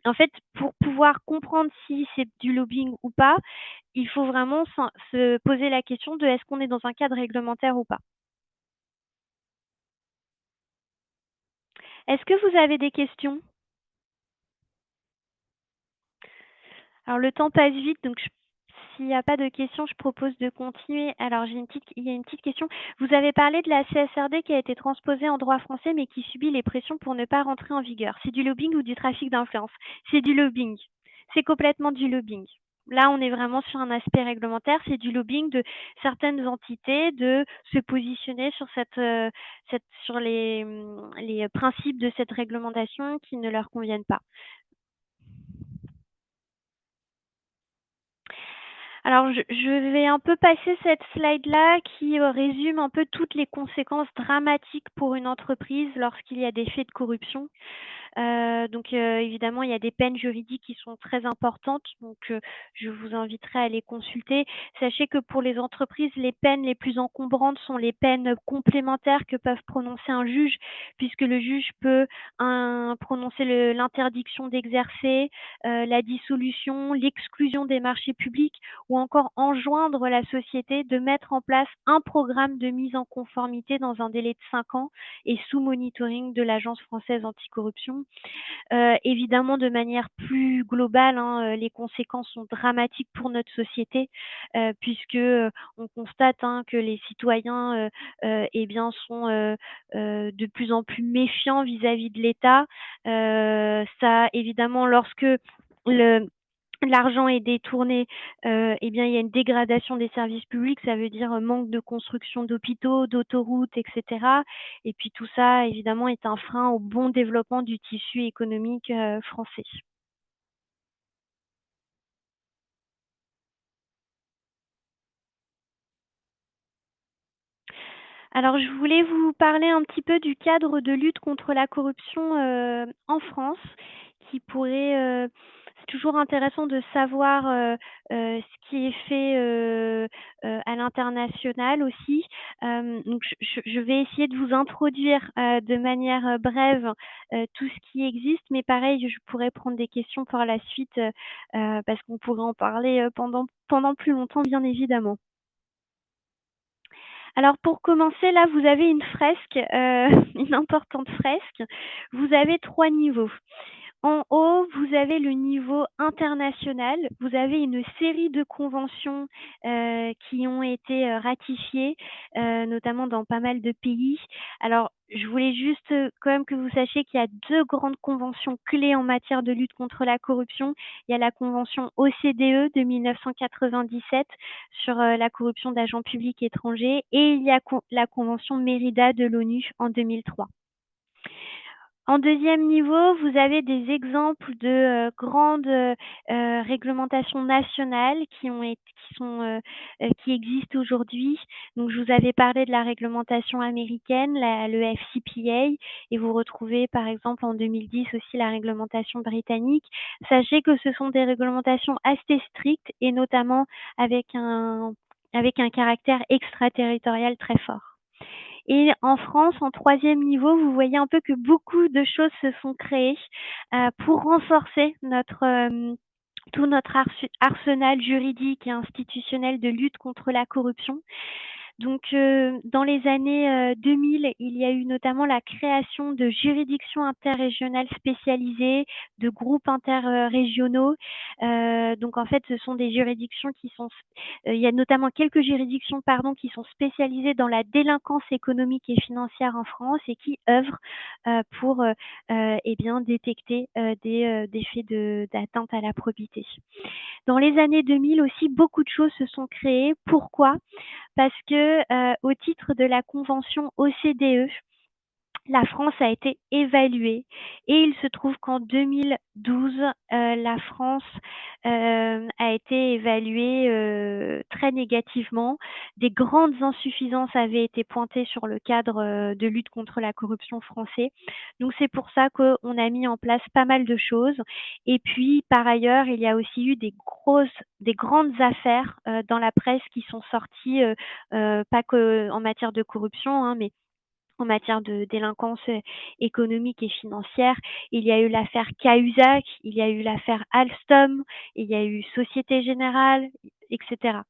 En fait, pour pouvoir comprendre si c'est du lobbying ou pas, il faut vraiment se poser la question de est-ce qu'on est dans un cadre réglementaire ou pas. Est-ce que vous avez des questions? Alors le temps passe vite, donc s'il n'y a pas de questions, je propose de continuer. Alors il y a une petite question. Vous avez parlé de la CSRD qui a été transposée en droit français, mais qui subit les pressions pour ne pas rentrer en vigueur. C'est du lobbying ou du trafic d'influence? C'est du lobbying. C'est complètement du lobbying. Là, on est vraiment sur un aspect réglementaire. C'est du lobbying de certaines entités de se positionner sur sur les principes de cette réglementation qui ne leur conviennent pas. Alors, je vais un peu passer cette slide-là qui résume un peu toutes les conséquences dramatiques pour une entreprise lorsqu'il y a des faits de corruption. Donc évidemment, il y a des peines juridiques qui sont très importantes, donc je vous inviterai à les consulter. Sachez que pour les entreprises, les peines les plus encombrantes sont les peines complémentaires que peuvent prononcer un juge, puisque le juge peut prononcer l'interdiction d'exercer, la dissolution, l'exclusion des marchés publics ou encore enjoindre la société de mettre en place un programme de mise en conformité dans un délai de 5 ans et sous monitoring de l'Agence française anticorruption. Évidemment, de manière plus globale, hein, les conséquences sont dramatiques pour notre société, puisque, on constate, hein, que les citoyens, eh bien, sont, de plus en plus méfiants vis-à-vis de l'État. Ça évidemment, lorsque l'argent est détourné, eh bien, il y a une dégradation des services publics. Ça veut dire, manque de construction d'hôpitaux, d'autoroutes et cetera, et puis tout ça, évidemment, est un frein au bon développement du tissu économique, français. Alors, je voulais vous parler un petit peu du cadre de lutte contre la corruption, en France, qui pourrait, c'est toujours intéressant de savoir, ce qui est fait, à l'international aussi. Donc je vais essayer de vous introduire, de manière, brève, tout ce qui existe, mais pareil, je pourrais prendre des questions par la suite, parce qu'on pourrait en parler, pendant plus longtemps, bien évidemment. Alors pour commencer, là, vous avez une fresque, une importante fresque. Vous avez 3 niveaux. En haut, vous avez le niveau international. Vous avez une série de conventions, qui ont été, ratifiées, notamment dans pas mal de pays. Alors, je voulais juste, quand même que vous sachiez qu'il y a 2 grandes conventions clés en matière de lutte contre la corruption. Il y a la convention OCDE de 1997 sur, la corruption d'agents publics étrangers, et il y a la convention Mérida de l'ONU en 2003. En deuxième niveau, vous avez des exemples de, grandes, réglementations nationales qui existent aujourd'hui. Donc je vous avais parlé de la réglementation américaine, le FCPA, et vous retrouvez par exemple en 2010 aussi la réglementation britannique. Sachez que ce sont des réglementations assez strictes et notamment avec un caractère extraterritorial très fort. Et en France, en troisième niveau, vous voyez un peu que beaucoup de choses se sont créées, pour renforcer tout notre arsenal juridique et institutionnel de lutte contre la corruption. Donc, dans les années, 2000, il y a eu notamment la création de juridictions interrégionales spécialisées, de groupes interrégionaux. Donc en fait, ce sont des juridictions qui sont il y a notamment quelques juridictions, pardon, qui sont spécialisées dans la délinquance économique et financière en France et qui œuvrent, pour, eh bien détecter, des faits d'atteinte à la probité. Dans les années 2000 aussi, beaucoup de choses se sont créées. Pourquoi? Parce que, au titre de la convention OCDE, la France a été évaluée et il se trouve qu'en 2012, la France, a été évaluée, très négativement. Des grandes insuffisances avaient été pointées sur le cadre, de lutte contre la corruption français. Donc c'est pour ça qu'on a mis en place pas mal de choses, et puis par ailleurs, il y a aussi eu des grandes affaires, dans la presse qui sont sorties, pas qu'en matière de corruption, hein, mais en matière de délinquance, économique et financière. Il y a eu l'affaire Cahuzac, il y a eu l'affaire Alstom, il y a eu Société Générale, et cetera.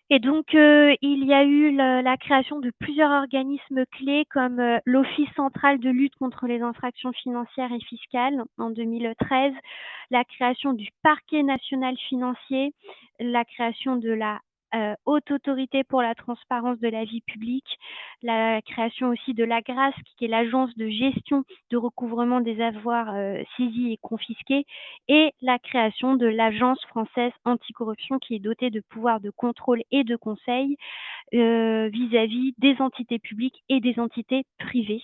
Et donc, il y a eu la création de plusieurs organismes clés comme l'Office central de lutte contre les infractions financières et fiscales en 2013, la création du Parquet national financier, la création de la Haute autorité pour la transparence de la vie publique, la création aussi de l'AGRASC, qui est l'agence de gestion de recouvrement des avoirs saisis et confisqués, et la création de l'Agence française anticorruption qui est dotée de pouvoirs de contrôle et de conseil vis-à-vis des entités publiques et des entités privées.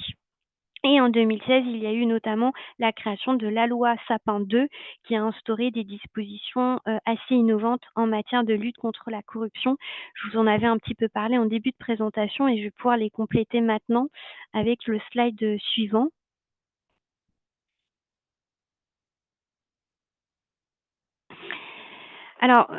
Et en 2016, il y a eu notamment la création de la loi Sapin 2 qui a instauré des dispositions assez innovantes en matière de lutte contre la corruption. Je vous en avais un petit peu parlé en début de présentation et je vais pouvoir les compléter maintenant avec le slide suivant. Alors,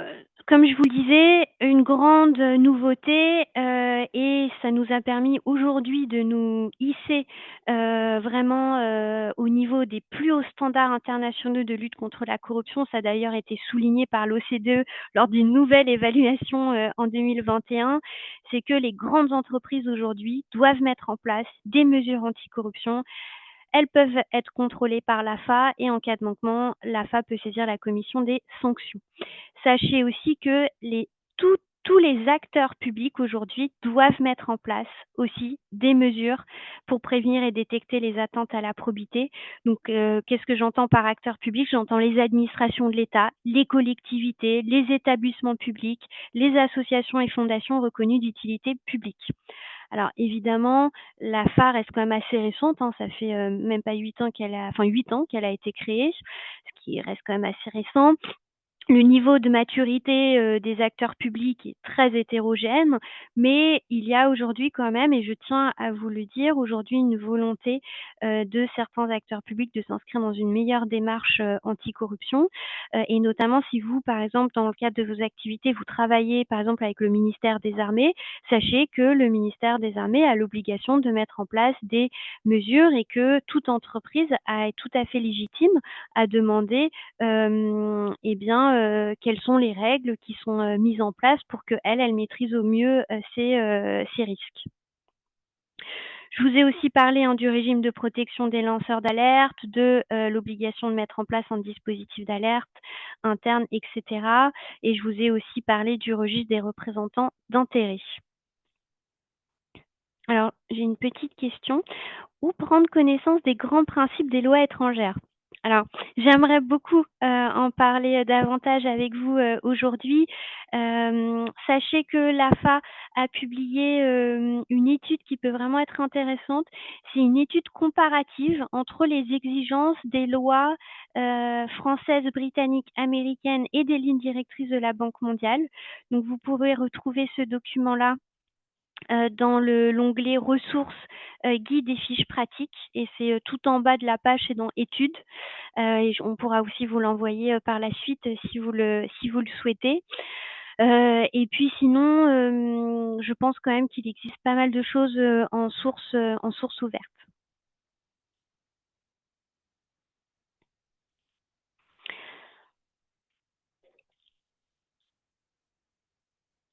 comme je vous le disais, une grande nouveauté et ça nous a permis aujourd'hui de nous hisser vraiment au niveau des plus hauts standards internationaux de lutte contre la corruption. Ça a d'ailleurs été souligné par l'OCDE lors d'une nouvelle évaluation en 2021. C'est que les grandes entreprises aujourd'hui doivent mettre en place des mesures anticorruption. Elles peuvent être contrôlées par l'AFA et en cas de manquement, l'AFA peut saisir la commission des sanctions. Sachez aussi que tous les acteurs publics aujourd'hui doivent mettre en place aussi des mesures pour prévenir et détecter les atteintes à la probité. Donc, qu'est-ce que j'entends par acteurs publics? J'entends les administrations de l'État, les collectivités, les établissements publics, les associations et fondations reconnues d'utilité publique. Alors évidemment, l'AFA reste quand même assez récente, hein, ça fait même pas 8 ans qu'elle a été créée, ce qui reste quand même assez récent. Le niveau de maturité des acteurs publics est très hétérogène, mais il y a aujourd'hui quand même, et je tiens à vous le dire, aujourd'hui une volonté de certains acteurs publics de s'inscrire dans une meilleure démarche anticorruption. Et notamment si vous, par exemple, dans le cadre de vos activités, vous travaillez par exemple avec le ministère des Armées, sachez que le ministère des Armées a l'obligation de mettre en place des mesures et que toute entreprise est tout à fait légitime à demander quelles sont les règles qui sont mises en place pour qu'elle maîtrise au mieux ces risques. Je vous ai aussi parlé du régime de protection des lanceurs d'alerte, de l'obligation de mettre en place un dispositif d'alerte interne, etc. Et je vous ai aussi parlé du registre des représentants d'intérêt. Alors, j'ai une petite question. Où prendre connaissance des grands principes des lois étrangères? Alors, j'aimerais beaucoup en parler davantage avec vous aujourd'hui. Sachez que l'AFA a publié une étude qui peut vraiment être intéressante. C'est une étude comparative entre les exigences des lois françaises, britanniques, américaines et des lignes directrices de la Banque mondiale. Donc, vous pourrez retrouver ce document-là dans l'onglet ressources, guides et fiches pratiques et c'est tout en bas de la page, c'est dans études et on pourra aussi vous l'envoyer par la suite si vous le souhaitez. Et puis sinon, je pense quand même qu'il existe pas mal de choses en source ouverte.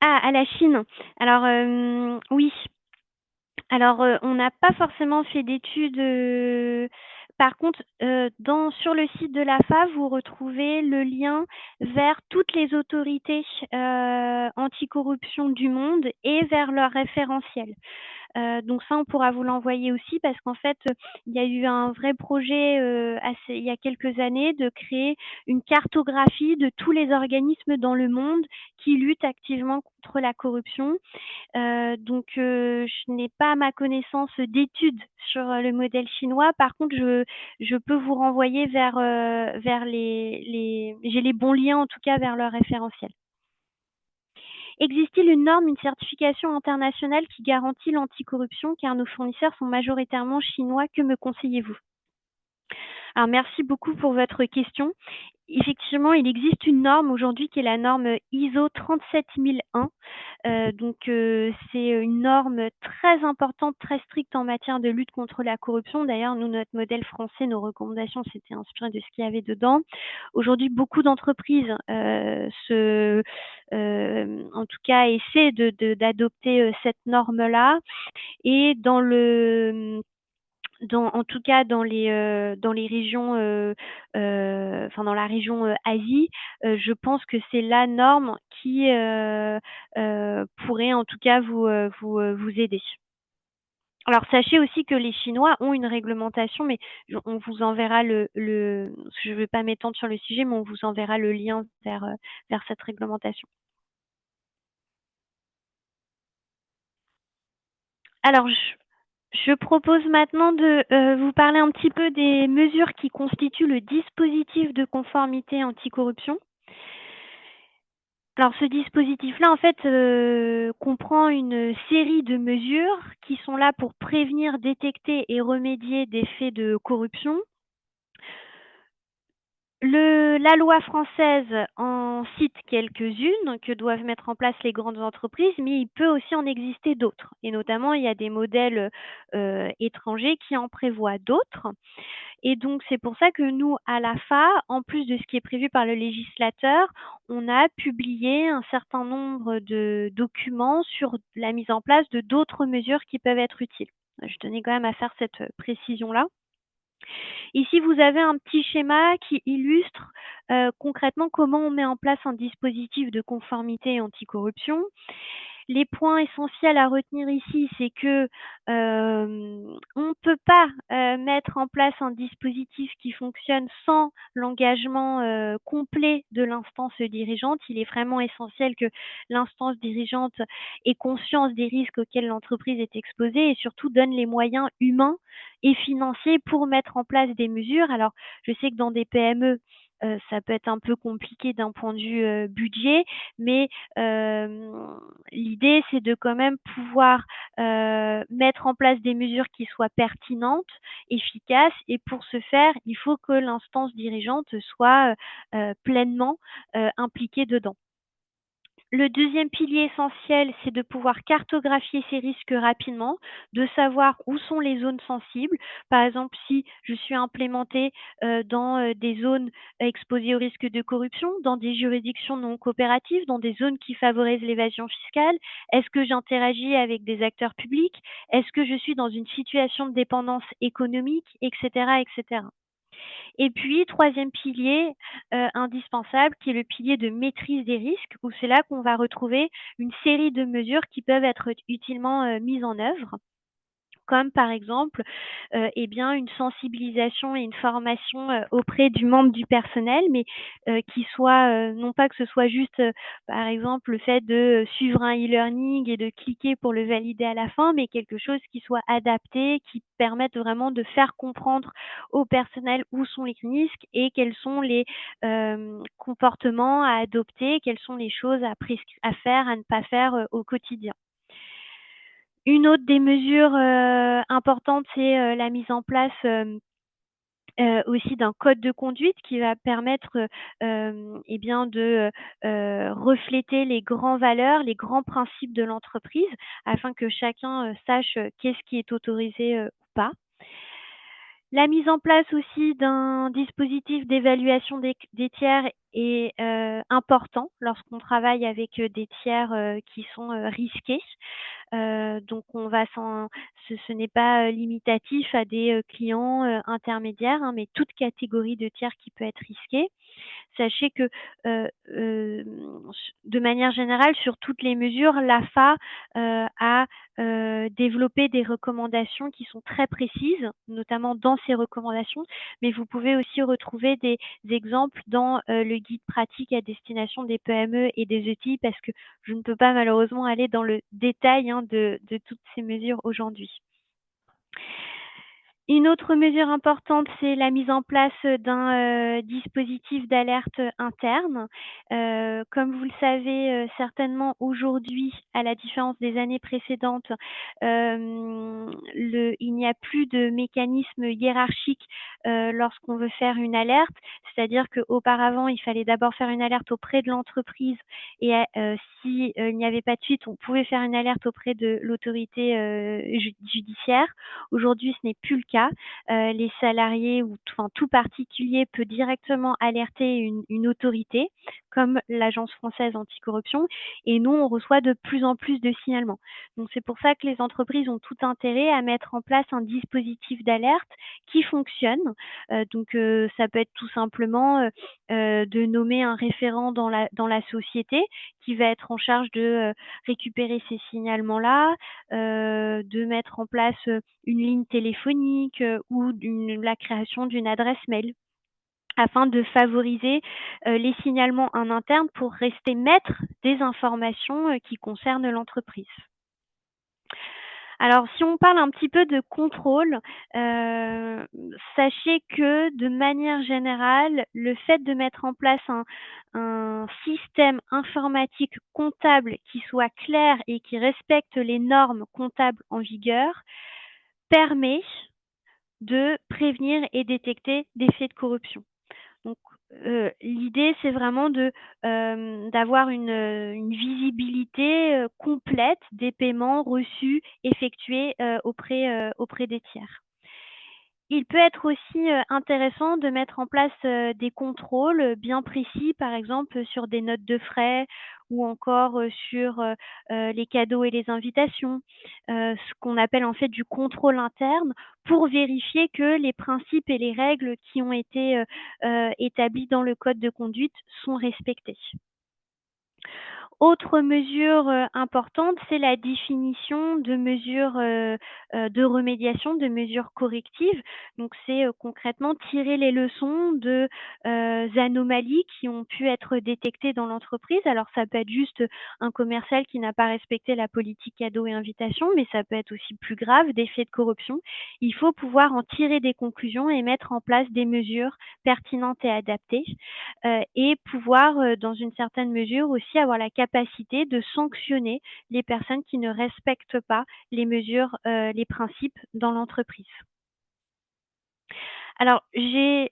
Ah, à la Chine. Alors oui. Alors, on n'a pas forcément fait d'études, par contre, sur le site de l'AFA, vous retrouvez le lien vers toutes les autorités, anticorruption du monde et vers leur référentiel. Donc ça, on pourra vous l'envoyer aussi parce qu'en fait, il y a eu un vrai projet, il y a quelques années de créer une cartographie de tous les organismes dans le monde qui luttent activement contre la corruption. Donc, je n'ai pas à ma connaissance d'études sur le modèle chinois. Par contre, je peux vous renvoyer vers j'ai les bons liens en tout cas vers leur référentiel. Existe-t-il une norme, une certification internationale qui garantit l'anticorruption car nos fournisseurs sont majoritairement chinois? Que me conseillez-vous? Alors merci beaucoup pour votre question. effectivement, il existe une norme aujourd'hui qui est la norme ISO 37001. C'est une norme très importante, très stricte en matière de lutte contre la corruption. D'ailleurs, nous, notre modèle français, nos recommandations s'étaient inspirées de ce qu'il y avait dedans. Aujourd'hui, beaucoup d'entreprises en tout cas, essaient d'adopter cette norme-là. Et en tout cas dans les régions, enfin dans la région Asie, je pense que c'est la norme qui pourrait en tout cas vous aider. Alors sachez aussi que les Chinois ont une réglementation, mais on vous enverra je ne vais pas m'étendre sur le sujet, mais on vous enverra le lien vers cette réglementation. Alors je propose maintenant de vous parler un petit peu des mesures qui constituent le dispositif de conformité anticorruption. Alors ce dispositif-là, en fait, comprend une série de mesures qui sont là pour prévenir, détecter et remédier des faits de corruption. La loi française en cite quelques-unes que doivent mettre en place les grandes entreprises, mais il peut aussi en exister d'autres. Et notamment, il y a des modèles étrangers qui en prévoient d'autres. Et donc, c'est pour ça que nous, à l'AFA, en plus de ce qui est prévu par le législateur, on a publié un certain nombre de documents sur la mise en place de d'autres mesures qui peuvent être utiles. Je tenais quand même à faire cette précision-là. Ici, vous avez un petit schéma qui illustre concrètement comment on met en place un dispositif de conformité anticorruption. Les points essentiels à retenir ici, c'est que on ne peut pas mettre en place un dispositif qui fonctionne sans l'engagement complet de l'instance dirigeante. Il est vraiment essentiel que l'instance dirigeante ait conscience des risques auxquels l'entreprise est exposée et surtout donne les moyens humains et financiers pour mettre en place des mesures. Alors, je sais que dans des PME, ça peut être un peu compliqué d'un point de vue budget, mais l'idée, c'est de quand même pouvoir mettre en place des mesures qui soient pertinentes, efficaces, et pour ce faire, il faut que l'instance dirigeante soit pleinement impliquée dedans. Le deuxième pilier essentiel, c'est de pouvoir cartographier ces risques rapidement, de savoir où sont les zones sensibles. Par exemple, si je suis implémentée dans des zones exposées au risque de corruption, dans des juridictions non coopératives, dans des zones qui favorisent l'évasion fiscale, est-ce que j'interagis avec des acteurs publics? Est-ce que je suis dans une situation de dépendance économique, etc., etc. Et puis, troisième pilier indispensable, qui est le pilier de maîtrise des risques, où c'est là qu'on va retrouver une série de mesures qui peuvent être utilement mises en œuvre, comme par exemple une sensibilisation et une formation auprès du membre du personnel, mais qui soit non pas que ce soit juste par exemple le fait de suivre un e-learning et de cliquer pour le valider à la fin, mais quelque chose qui soit adapté, qui permette vraiment de faire comprendre au personnel où sont les risques et quels sont les comportements à adopter, quelles sont les choses à faire, à ne pas faire au quotidien. Une autre des mesures importantes, c'est la mise en place aussi d'un code de conduite qui va permettre de refléter les grandes valeurs, les grands principes de l'entreprise, afin que chacun sache qu'est-ce qui est autorisé ou pas. La mise en place aussi d'un dispositif d'évaluation des tiers est important lorsqu'on travaille avec des tiers qui sont risqués. Donc ce n'est pas limitatif à des clients intermédiaires, hein, mais toute catégorie de tiers qui peut être risquée. Sachez que de manière générale, sur toutes les mesures, l'AFA a développé des recommandations qui sont très précises, notamment dans ces recommandations, mais vous pouvez aussi retrouver des exemples dans le guide pratique à destination des PME et des ETI, parce que je ne peux pas malheureusement aller dans le détail de toutes ces mesures aujourd'hui. Une autre mesure importante, c'est la mise en place d'un dispositif d'alerte interne. Comme vous le savez certainement aujourd'hui, à la différence des années précédentes, il n'y a plus de mécanisme hiérarchique lorsqu'on veut faire une alerte. C'est-à-dire qu'auparavant, il fallait d'abord faire une alerte auprès de l'entreprise et si il n'y avait pas de suite, on pouvait faire une alerte auprès de l'autorité judiciaire. Aujourd'hui, ce n'est plus le cas. Les salariés ou tout particulier peut directement alerter une autorité, comme l'Agence française anticorruption, et nous, on reçoit de plus en plus de signalements. Donc c'est pour ça que les entreprises ont tout intérêt à mettre en place un dispositif d'alerte qui fonctionne. Ça peut être tout simplement de nommer un référent dans la société qui va être en charge de récupérer ces signalements-là, de mettre en place une ligne téléphonique ou la création d'une adresse mail afin de favoriser les signalements en interne pour rester maître des informations qui concernent l'entreprise. Alors, si on parle un petit peu de contrôle, sachez que de manière générale, le fait de mettre en place un système informatique comptable qui soit clair et qui respecte les normes comptables en vigueur permet de prévenir et détecter des faits de corruption. Donc, l'idée, c'est vraiment d'avoir une visibilité complète des paiements reçus, effectués auprès des tiers. Il peut être aussi intéressant de mettre en place des contrôles bien précis, par exemple sur des notes de frais ou encore sur les cadeaux et les invitations, ce qu'on appelle en fait du contrôle interne pour vérifier que les principes et les règles qui ont été établis dans le code de conduite sont respectés. Autre mesure importante, c'est la définition de mesures de remédiation, de mesures correctives. Donc c'est concrètement tirer les leçons de anomalies qui ont pu être détectées dans l'entreprise. Alors ça peut être juste un commercial qui n'a pas respecté la politique cadeau et invitation, mais ça peut être aussi plus grave, des faits de corruption. Il faut pouvoir en tirer des conclusions et mettre en place des mesures pertinentes et adaptées et pouvoir, dans une certaine mesure aussi, avoir la capacité de sanctionner les personnes qui ne respectent pas les mesures, les principes dans l'entreprise. Alors, je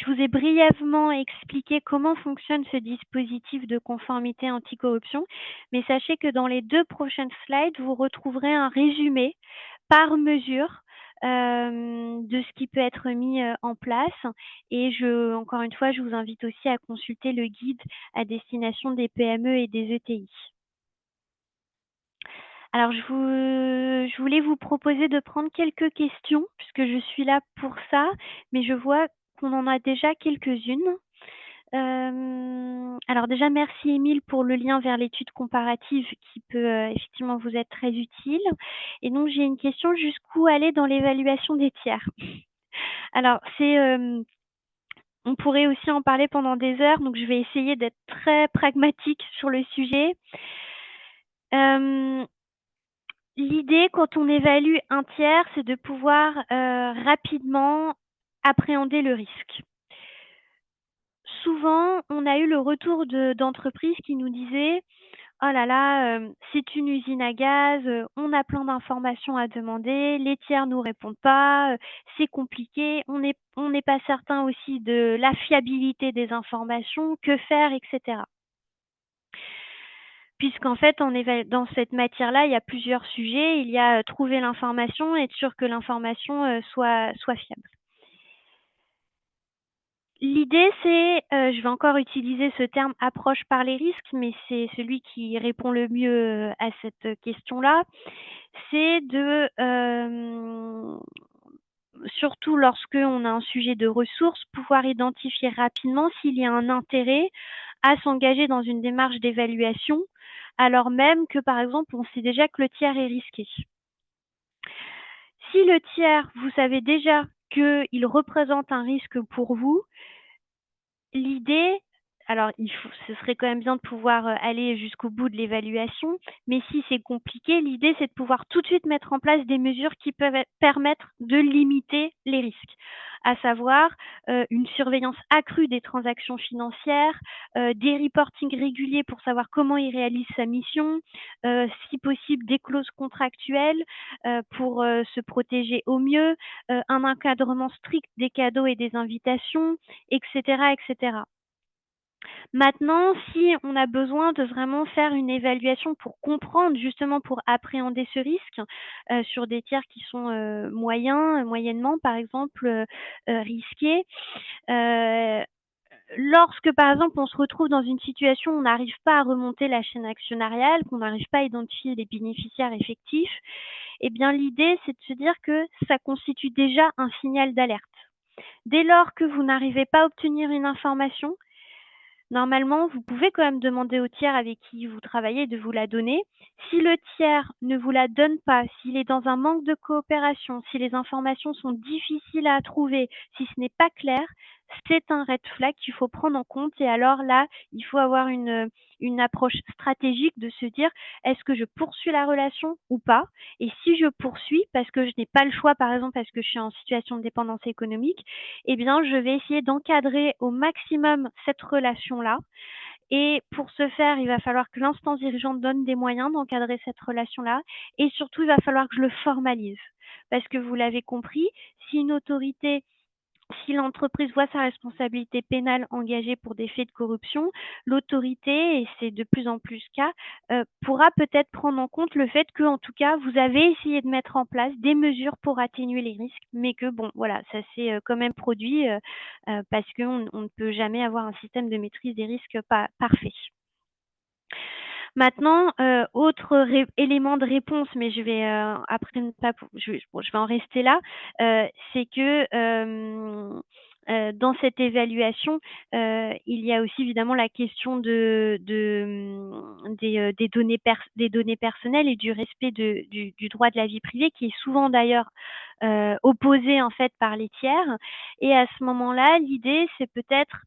vous ai brièvement expliqué comment fonctionne ce dispositif de conformité anticorruption, mais sachez que dans les 2 prochaines slides, vous retrouverez un résumé par mesure de ce qui peut être mis en place. Et encore une fois, je vous invite aussi à consulter le guide à destination des PME et des ETI. Alors, je voulais vous proposer de prendre quelques questions, puisque je suis là pour ça, mais je vois qu'on en a déjà quelques-unes. Alors déjà, merci Émile pour le lien vers l'étude comparative qui peut effectivement vous être très utile. Et donc, j'ai une question, jusqu'où aller dans l'évaluation des tiers? Alors, on pourrait aussi en parler pendant des heures, donc je vais essayer d'être très pragmatique sur le sujet. L'idée, quand on évalue un tiers, c'est de pouvoir rapidement appréhender le risque. Souvent, on a eu le retour d'entreprises qui nous disaient: «Oh là là, c'est une usine à gaz, on a plein d'informations à demander, les tiers nous répondent pas, c'est compliqué, on n'est pas certain aussi de la fiabilité des informations, que faire?» et cetera. Puisqu'en fait, dans cette matière-là, il y a plusieurs sujets. Il y a trouver l'information et être sûr que l'information soit fiable. L'idée, c'est, je vais encore utiliser ce terme approche par les risques, mais c'est celui qui répond le mieux à cette question-là. C'est de, surtout lorsqu'on a un sujet de ressources, pouvoir identifier rapidement s'il y a un intérêt à s'engager dans une démarche d'évaluation, alors même que, par exemple, on sait déjà que le tiers est risqué. Si le tiers, vous savez déjà qu'il représente un risque pour vous, l'idée, alors ce serait quand même bien de pouvoir, aller jusqu'au bout de l'évaluation, mais si c'est compliqué, l'idée c'est de pouvoir tout de suite mettre en place des mesures qui peuvent permettre de limiter les risques. À savoir, une surveillance accrue des transactions financières, des reportings réguliers pour savoir comment il réalise sa mission, si possible des clauses contractuelles, pour, se protéger au mieux, un encadrement strict des cadeaux et des invitations, et cetera, et cetera. Maintenant, si on a besoin de vraiment faire une évaluation pour comprendre, justement pour appréhender ce risque, sur des tiers qui sont, moyens, moyennement par exemple, risqués, heu, lorsque par exemple on se retrouve dans une situation où on n'arrive pas à remonter la chaîne actionnariale, qu'on n'arrive pas à identifier les bénéficiaires effectifs, eh bien l'idée c'est de se dire que ça constitue déjà un signal d'alerte. Dès lors que vous n'arrivez pas à obtenir une information, normalement, vous pouvez quand même demander au tiers avec qui vous travaillez de vous la donner. Si le tiers ne vous la donne pas, s'il est dans un manque de coopération, si les informations sont difficiles à trouver, si ce n'est pas clair, c'est un red flag qu'il faut prendre en compte. Et alors là, il faut avoir une approche stratégique de se dire, est-ce que je poursuis la relation ou pas? Et si je poursuis, parce que je n'ai pas le choix, par exemple, parce que je suis en situation de dépendance économique, eh bien, je vais essayer d'encadrer au maximum cette relation-là. Et pour ce faire, il va falloir que l'instance dirigeante donne des moyens d'encadrer cette relation-là. Et surtout, il va falloir que je le formalise. Parce que vous l'avez compris, si une autorité si l'entreprise voit sa responsabilité pénale engagée pour des faits de corruption, l'autorité, et c'est de plus en plus le cas, pourra peut-être prendre en compte le fait que, en tout cas, vous avez essayé de mettre en place des mesures pour atténuer les risques, mais que bon, voilà, ça s'est, quand même produit, parce qu'on ne peut jamais avoir un système de maîtrise des risques parfait. Maintenant, autre élément de réponse, mais je vais, après ne pas je vais en rester là, c'est que, dans cette évaluation, il y a aussi évidemment la question des données personnelles et du respect du droit de la vie privée qui est souvent d'ailleurs, opposé en fait par les tiers. Et à ce moment-là, l'idée c'est peut-être,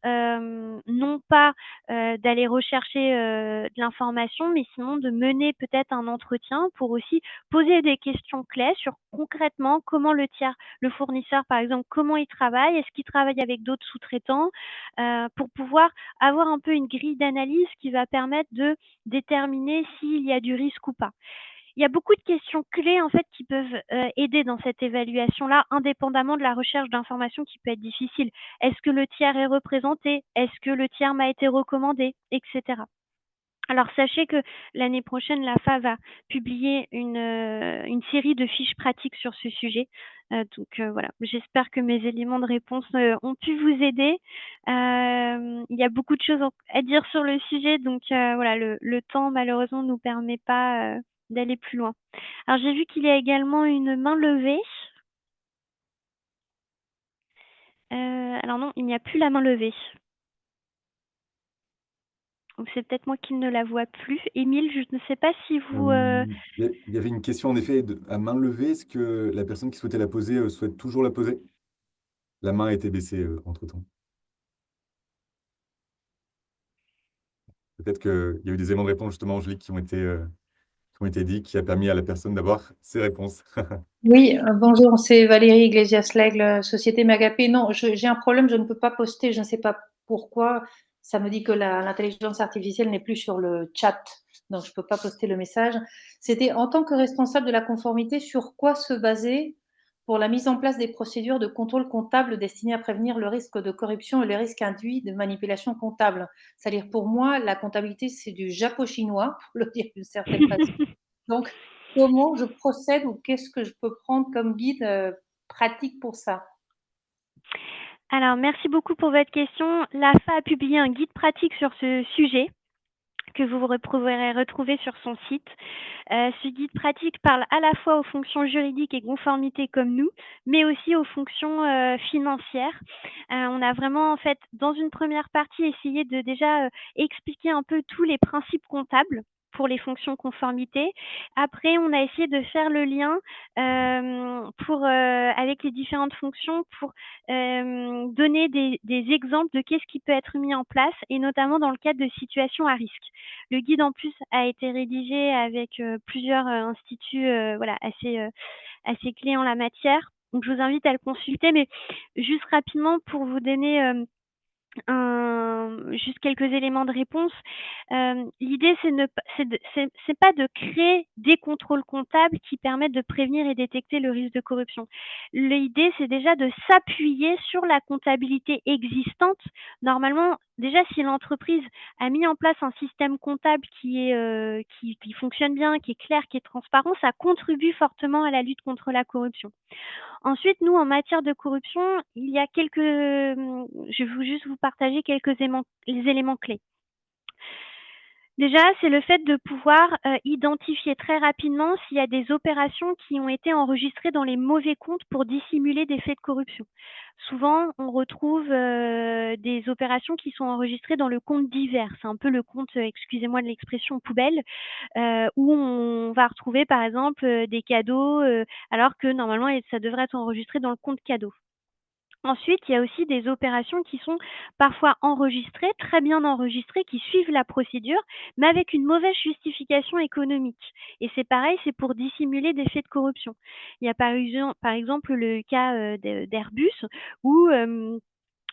non pas d'aller rechercher, de l'information, mais sinon de mener peut-être un entretien pour aussi poser des questions clés sur concrètement comment le fournisseur par exemple, comment il travaille? Est-ce qu'il travaille avec d'autres sous-traitants? Pour pouvoir avoir un peu une grille d'analyse qui va permettre de déterminer s'il y a du risque ou pas. Il y a beaucoup de questions clés en fait qui peuvent, aider dans cette évaluation-là, indépendamment de la recherche d'informations qui peut être difficile. Est-ce que le tiers est représenté? Est-ce que le tiers m'a été recommandé? Et cetera. Alors sachez que l'année prochaine, l'AFA va publier une série de fiches pratiques sur ce sujet. Donc voilà, j'espère que mes éléments de réponse, ont pu vous aider. Il y a beaucoup de choses à dire sur le sujet, donc voilà, le temps malheureusement ne nous permet pas, d'aller plus loin. Alors j'ai vu qu'il y a également une main levée. Alors non, il n'y a plus la main levée. Donc c'est peut-être moi qui ne la vois plus. Émile, je ne sais pas si vous, Il y avait une question en effet à main levée. Est-ce que la personne qui souhaitait la poser souhaite toujours la poser? La main a été baissée entre-temps. Peut-être qu'il y a eu des éléments de réponse justement, Angélique, qui ont été dits, qui a permis à la personne d'avoir ses réponses. Oui, bonjour, c'est Valérie Iglesias-Lègle, Société Magapé. Non, j'ai un problème, je ne peux pas poster, je ne sais pas pourquoi. Ça me dit que l'intelligence artificielle n'est plus sur le chat, donc je ne peux pas poster le message. C'était en tant que responsable de la conformité, sur quoi se baser pour la mise en place des procédures de contrôle comptable destinées à prévenir le risque de corruption et le risque induit de manipulation comptable. C'est-à-dire pour moi, la comptabilité, c'est du japon-chinois, pour le dire d'une certaine façon. Donc, comment je procède ou qu'est-ce que je peux prendre comme guide pratique pour ça? alors merci beaucoup pour votre question. L'AFA a publié un guide pratique sur ce sujet que vous pourrez retrouver sur son site. Ce guide pratique parle à la fois aux fonctions juridiques et conformité comme nous, mais aussi aux fonctions financières. On a vraiment, en fait, dans une première partie, essayé de déjà expliquer un peu tous les principes comptables pour les fonctions conformité. Après, on a essayé de faire le lien avec les différentes fonctions pour donner des exemples de qu'est-ce qui peut être mis en place, et notamment dans le cadre de situations à risque. Le guide, en plus, a été rédigé avec plusieurs instituts voilà, assez clés en la matière. Donc, je vous invite à le consulter, mais juste rapidement pour vous donner juste quelques éléments de réponse. L'idée, c'est pas de créer des contrôles comptables qui permettent de prévenir et détecter le risque de corruption. L'idée, c'est déjà de s'appuyer sur la comptabilité existante. Normalement, déjà, si l'entreprise a mis en place un système comptable qui fonctionne bien, qui est clair, qui est transparent, ça contribue fortement à la lutte contre la corruption. Ensuite, nous, en matière de corruption, il y a je vais juste vous partager quelques les éléments clés. Déjà, c'est le fait de pouvoir identifier très rapidement s'il y a des opérations qui ont été enregistrées dans les mauvais comptes pour dissimuler des faits de corruption. Souvent, on retrouve des opérations qui sont enregistrées dans le compte divers. C'est un peu le compte, excusez-moi de l'expression, poubelle, où on va retrouver par exemple des cadeaux, alors que normalement ça devrait être enregistré dans le compte cadeau. Ensuite, il y a aussi des opérations qui sont parfois enregistrées, très bien enregistrées, qui suivent la procédure, mais avec une mauvaise justification économique. Et c'est pareil, c'est pour dissimuler des faits de corruption. Il y a par exemple le cas d'Airbus où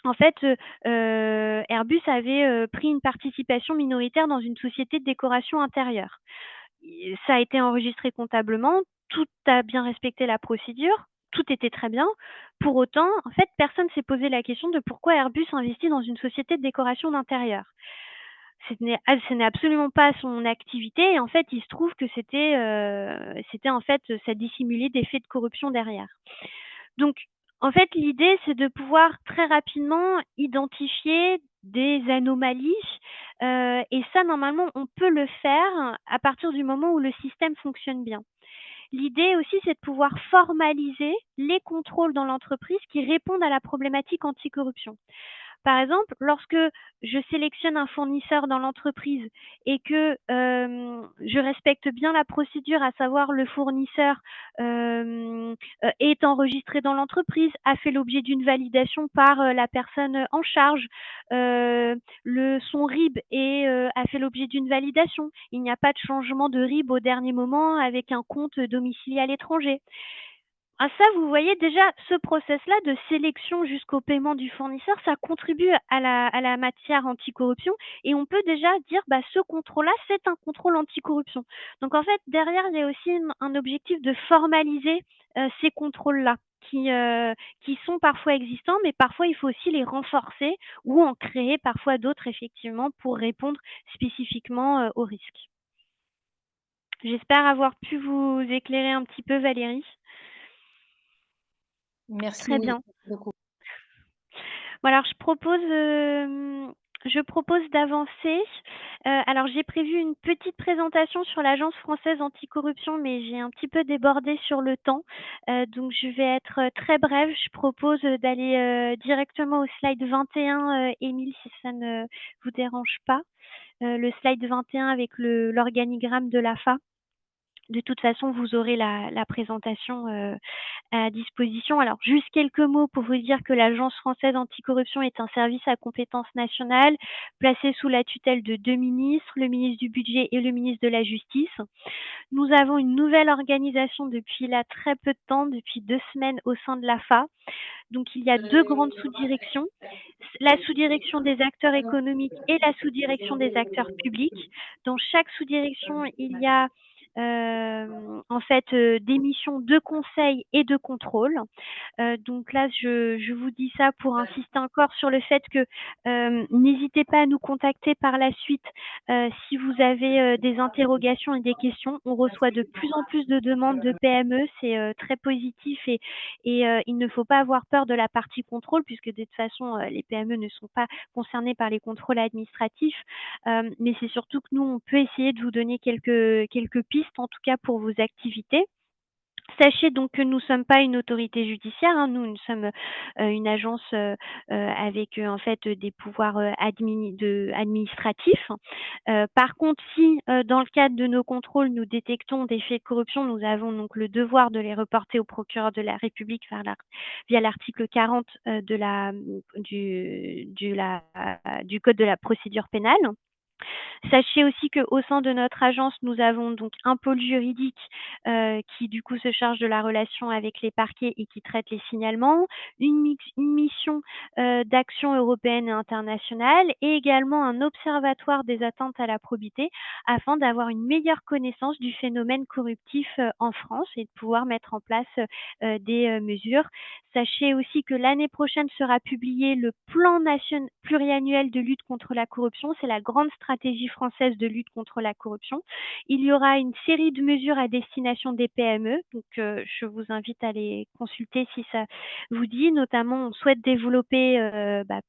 en fait, Airbus avait pris une participation minoritaire dans une société de décoration intérieure. Ça a été enregistré comptablement, tout a bien respecté la procédure, tout était très bien. Pour autant, en fait, personne s'est posé la question de pourquoi Airbus investit dans une société de décoration d'intérieur. Ce n'est absolument pas son activité, et en fait, il se trouve que c'était en fait, ça dissimulait des faits de corruption derrière. Donc, en fait, l'idée, c'est de pouvoir très rapidement identifier des anomalies, et ça, normalement, on peut le faire à partir du moment où le système fonctionne bien. L'idée aussi, c'est de pouvoir formaliser les contrôles dans l'entreprise qui répondent à la problématique anticorruption. Par exemple, lorsque je sélectionne un fournisseur dans l'entreprise et que je respecte bien la procédure, à savoir le fournisseur est enregistré dans l'entreprise, a fait l'objet d'une validation par la personne en charge, son RIB a fait l'objet d'une validation. Il n'y a pas de changement de RIB au dernier moment avec un compte domicilié à l'étranger. Ah ça, vous voyez déjà ce process-là de sélection jusqu'au paiement du fournisseur, ça contribue à la matière anticorruption, et on peut déjà dire bah, ce contrôle-là, c'est un contrôle anticorruption. Donc en fait, derrière, il y a aussi un objectif de formaliser ces contrôles-là qui sont parfois existants, mais parfois il faut aussi les renforcer ou en créer parfois d'autres effectivement pour répondre spécifiquement aux risques. J'espère avoir pu vous éclairer un petit peu, Valérie. Merci Très bien. beaucoup. Bon, alors je propose d'avancer. Alors j'ai prévu une petite présentation sur l'Agence française anticorruption, mais j'ai un petit peu débordé sur le temps. Donc je vais être très brève. Je propose d'aller directement au slide 21, Émile, si ça ne vous dérange pas. Le slide 21 avec l'organigramme de l'AFA. De toute façon, vous aurez la présentation à disposition. Alors, juste quelques mots pour vous dire que l'Agence française anticorruption est un service à compétence nationale placé sous la tutelle de 2 ministres, le ministre du Budget et le ministre de la Justice. Nous avons une nouvelle organisation depuis là très peu de temps, depuis 2 semaines au sein de l'AFA. Donc, il y a 2 grandes sous-directions, la sous-direction des acteurs économiques et la sous-direction des acteurs publics. Dans chaque sous-direction, il y a en fait des missions de conseil et de contrôle. Donc là, je vous dis ça pour insister encore sur le fait que n'hésitez pas à nous contacter par la suite si vous avez des interrogations et des questions. On reçoit de plus en plus de demandes de PME, c'est très positif, et il ne faut pas avoir peur de la partie contrôle, puisque de toute façon, les PME ne sont pas concernées par les contrôles administratifs. Mais c'est surtout que nous, on peut essayer de vous donner quelques pistes, en tout cas pour vos activités. Sachez donc que nous ne sommes pas une autorité judiciaire, hein. Nous sommes une agence avec en fait des pouvoirs administratifs. Par contre, si dans le cadre de nos contrôles, nous détectons des faits de corruption, nous avons donc le devoir de les reporter au procureur de la République via l'article 40 du Code de la procédure pénale. Sachez aussi qu'au sein de notre agence, nous avons donc un pôle juridique qui du coup se charge de la relation avec les parquets et qui traite les signalements, une mission d'action européenne et internationale et également un observatoire des atteintes à la probité afin d'avoir une meilleure connaissance du phénomène corruptif en France et de pouvoir mettre en place des mesures. Sachez aussi que l'année prochaine sera publié le plan pluriannuel de lutte contre la corruption. C'est la grande stratégie française de lutte contre la corruption. Il y aura une série de mesures à destination des PME. Donc, je vous invite à les consulter si ça vous dit. Notamment, on souhaite développer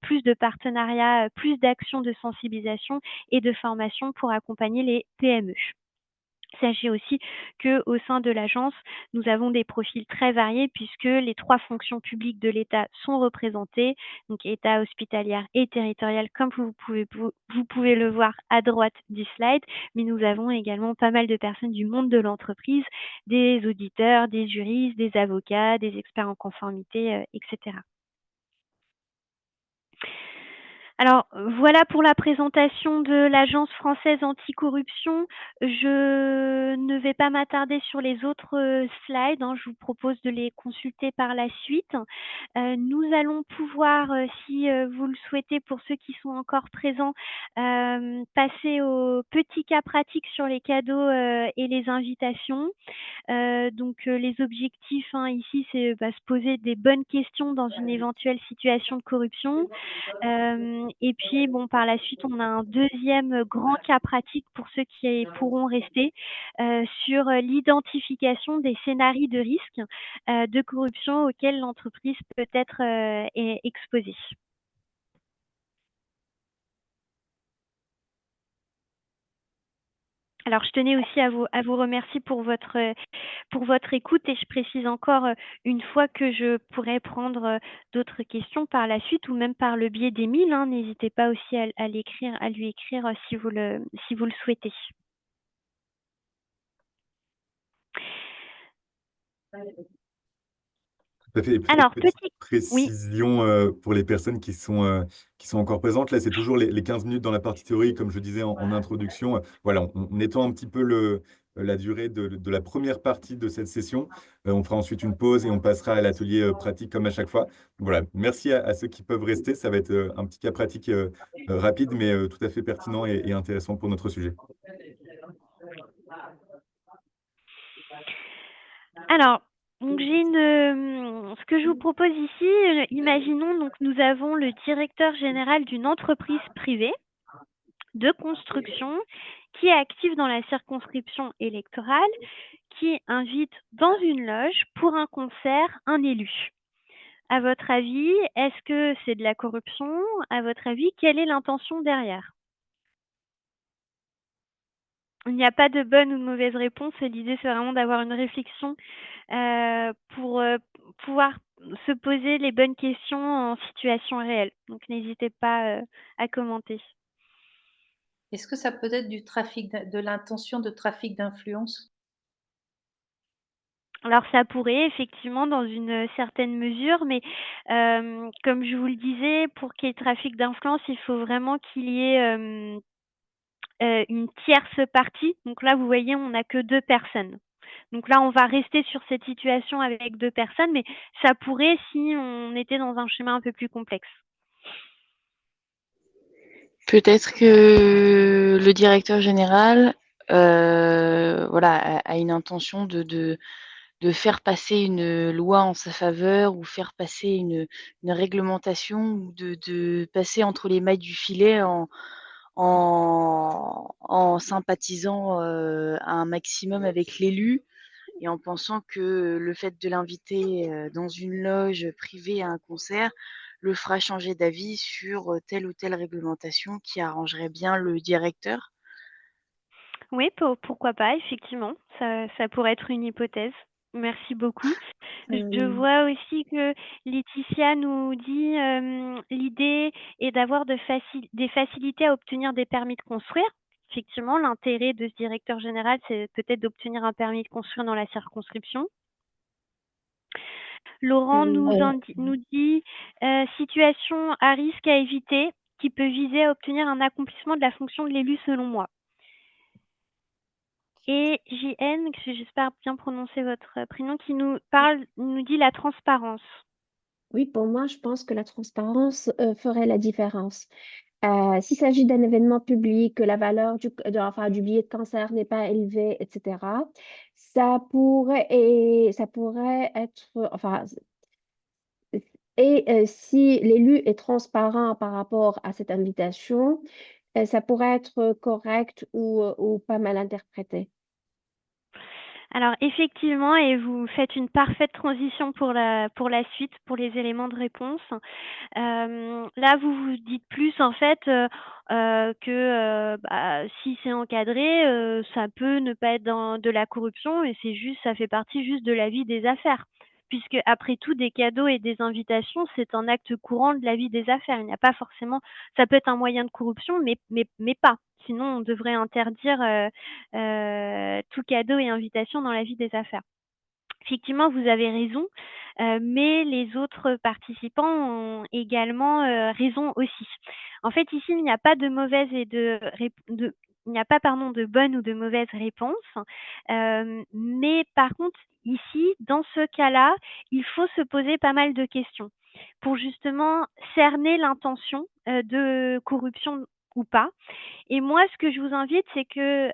plus de partenariats, plus d'actions de sensibilisation et de formation pour accompagner les PME. Sachez aussi qu'au sein de l'agence, nous avons des profils très variés puisque les 3 fonctions publiques de l'État sont représentées, donc État, hospitalière et territoriale, comme vous pouvez le voir à droite du slide, mais nous avons également pas mal de personnes du monde de l'entreprise, des auditeurs, des juristes, des avocats, des experts en conformité, etc. Alors, voilà pour la présentation de l'Agence française anticorruption. Je ne vais pas m'attarder sur les autres slides, hein. Je vous propose de les consulter par la suite. Nous allons pouvoir, si vous le souhaitez, pour ceux qui sont encore présents, passer au petit cas pratique sur les cadeaux et les invitations. Les objectifs, hein, ici, c'est se poser des bonnes questions dans une éventuelle situation de corruption. Et puis, bon, par la suite, on a un deuxième grand cas pratique pour ceux qui pourront rester sur l'identification des scénarios de risque de corruption auxquels l'entreprise peut être exposée. Alors, je tenais aussi à vous remercier pour votre écoute et je précise encore une fois que je pourrais prendre d'autres questions par la suite ou même par le biais d'Émile, hein. N'hésitez pas aussi à lui écrire si vous le souhaitez. Tout à fait. Et peut-être Alors, une petite oui. précision pour les personnes qui sont encore présentes. Là, c'est toujours les 15 minutes dans la partie théorie, comme je disais en introduction. Voilà, on étend un petit peu la durée de la première partie de cette session. On fera ensuite une pause et on passera à l'atelier pratique comme à chaque fois. Voilà, merci à ceux qui peuvent rester. Ça va être un petit cas pratique rapide, mais tout à fait pertinent et intéressant pour notre sujet. Alors, donc ce que je vous propose ici, imaginons donc nous avons le directeur général d'une entreprise privée de construction qui est actif dans la circonscription électorale, qui invite dans une loge pour un concert un élu. À votre avis, est-ce que c'est de la corruption? À votre avis, quelle est l'intention derrière? Il n'y a pas de bonne ou de mauvaise réponse. L'idée, c'est vraiment d'avoir une réflexion pour pouvoir se poser les bonnes questions en situation réelle. Donc, n'hésitez pas à commenter. Est-ce que ça peut être du trafic, de l'intention de trafic d'influence? Alors, ça pourrait effectivement dans une certaine mesure, mais comme je vous le disais, pour qu'il y ait trafic d'influence, il faut vraiment qu'il y ait une tierce partie. Donc là, vous voyez, on n'a que 2 personnes. Donc là, on va rester sur cette situation avec 2 personnes, mais ça pourrait si on était dans un schéma un peu plus complexe. Peut-être que le directeur général a une intention de faire passer une loi en sa faveur ou faire passer une réglementation ou de passer entre les mailles du filet en sympathisant un maximum avec l'élu et en pensant que le fait de l'inviter dans une loge privée à un concert le fera changer d'avis sur telle ou telle réglementation qui arrangerait bien le directeur. Oui, pourquoi pas, effectivement, ça pourrait être une hypothèse. Merci beaucoup. Je Euh, vois aussi que Laetitia nous dit, l'idée est d'avoir des facilités à obtenir des permis de construire. Effectivement, l'intérêt de ce directeur général, c'est peut-être d'obtenir un permis de construire dans la circonscription. Laurent nous dit, situation à risque à éviter qui peut viser à obtenir un accomplissement de la fonction de l'élu selon moi. Et JN, j'espère bien prononcer votre prénom, qui nous dit la transparence. oui, pour moi, je pense que la transparence ferait la différence. S'il s'agit d'un événement public, que la valeur du billet de cancer n'est pas élevée, etc., ça pourrait être, enfin, si l'élu est transparent par rapport à cette invitation, ça pourrait être correct ou pas mal interprété. Alors effectivement, et vous faites une parfaite transition pour la suite, pour les éléments de réponse. Là, vous vous dites plus en fait, que, si c'est encadré, ça peut ne pas être dans de la corruption et ça fait partie juste de la vie des affaires. Puisque après tout, des cadeaux et des invitations, c'est un acte courant de la vie des affaires. Il n'y a pas forcément ça peut être un moyen de corruption, mais pas. Sinon, on devrait interdire, tout cadeau et invitation dans la vie des affaires. Effectivement, vous avez raison, mais les autres participants ont également, raison aussi. En fait, ici, il n'y a pas de mauvaise et il n'y a pas, pardon, de bonne ou de mauvaise réponse. Mais par contre, ici, dans ce cas-là, il faut se poser pas mal de questions pour justement cerner l'intention, de corruption ou pas. Et moi, ce que je vous invite, c'est que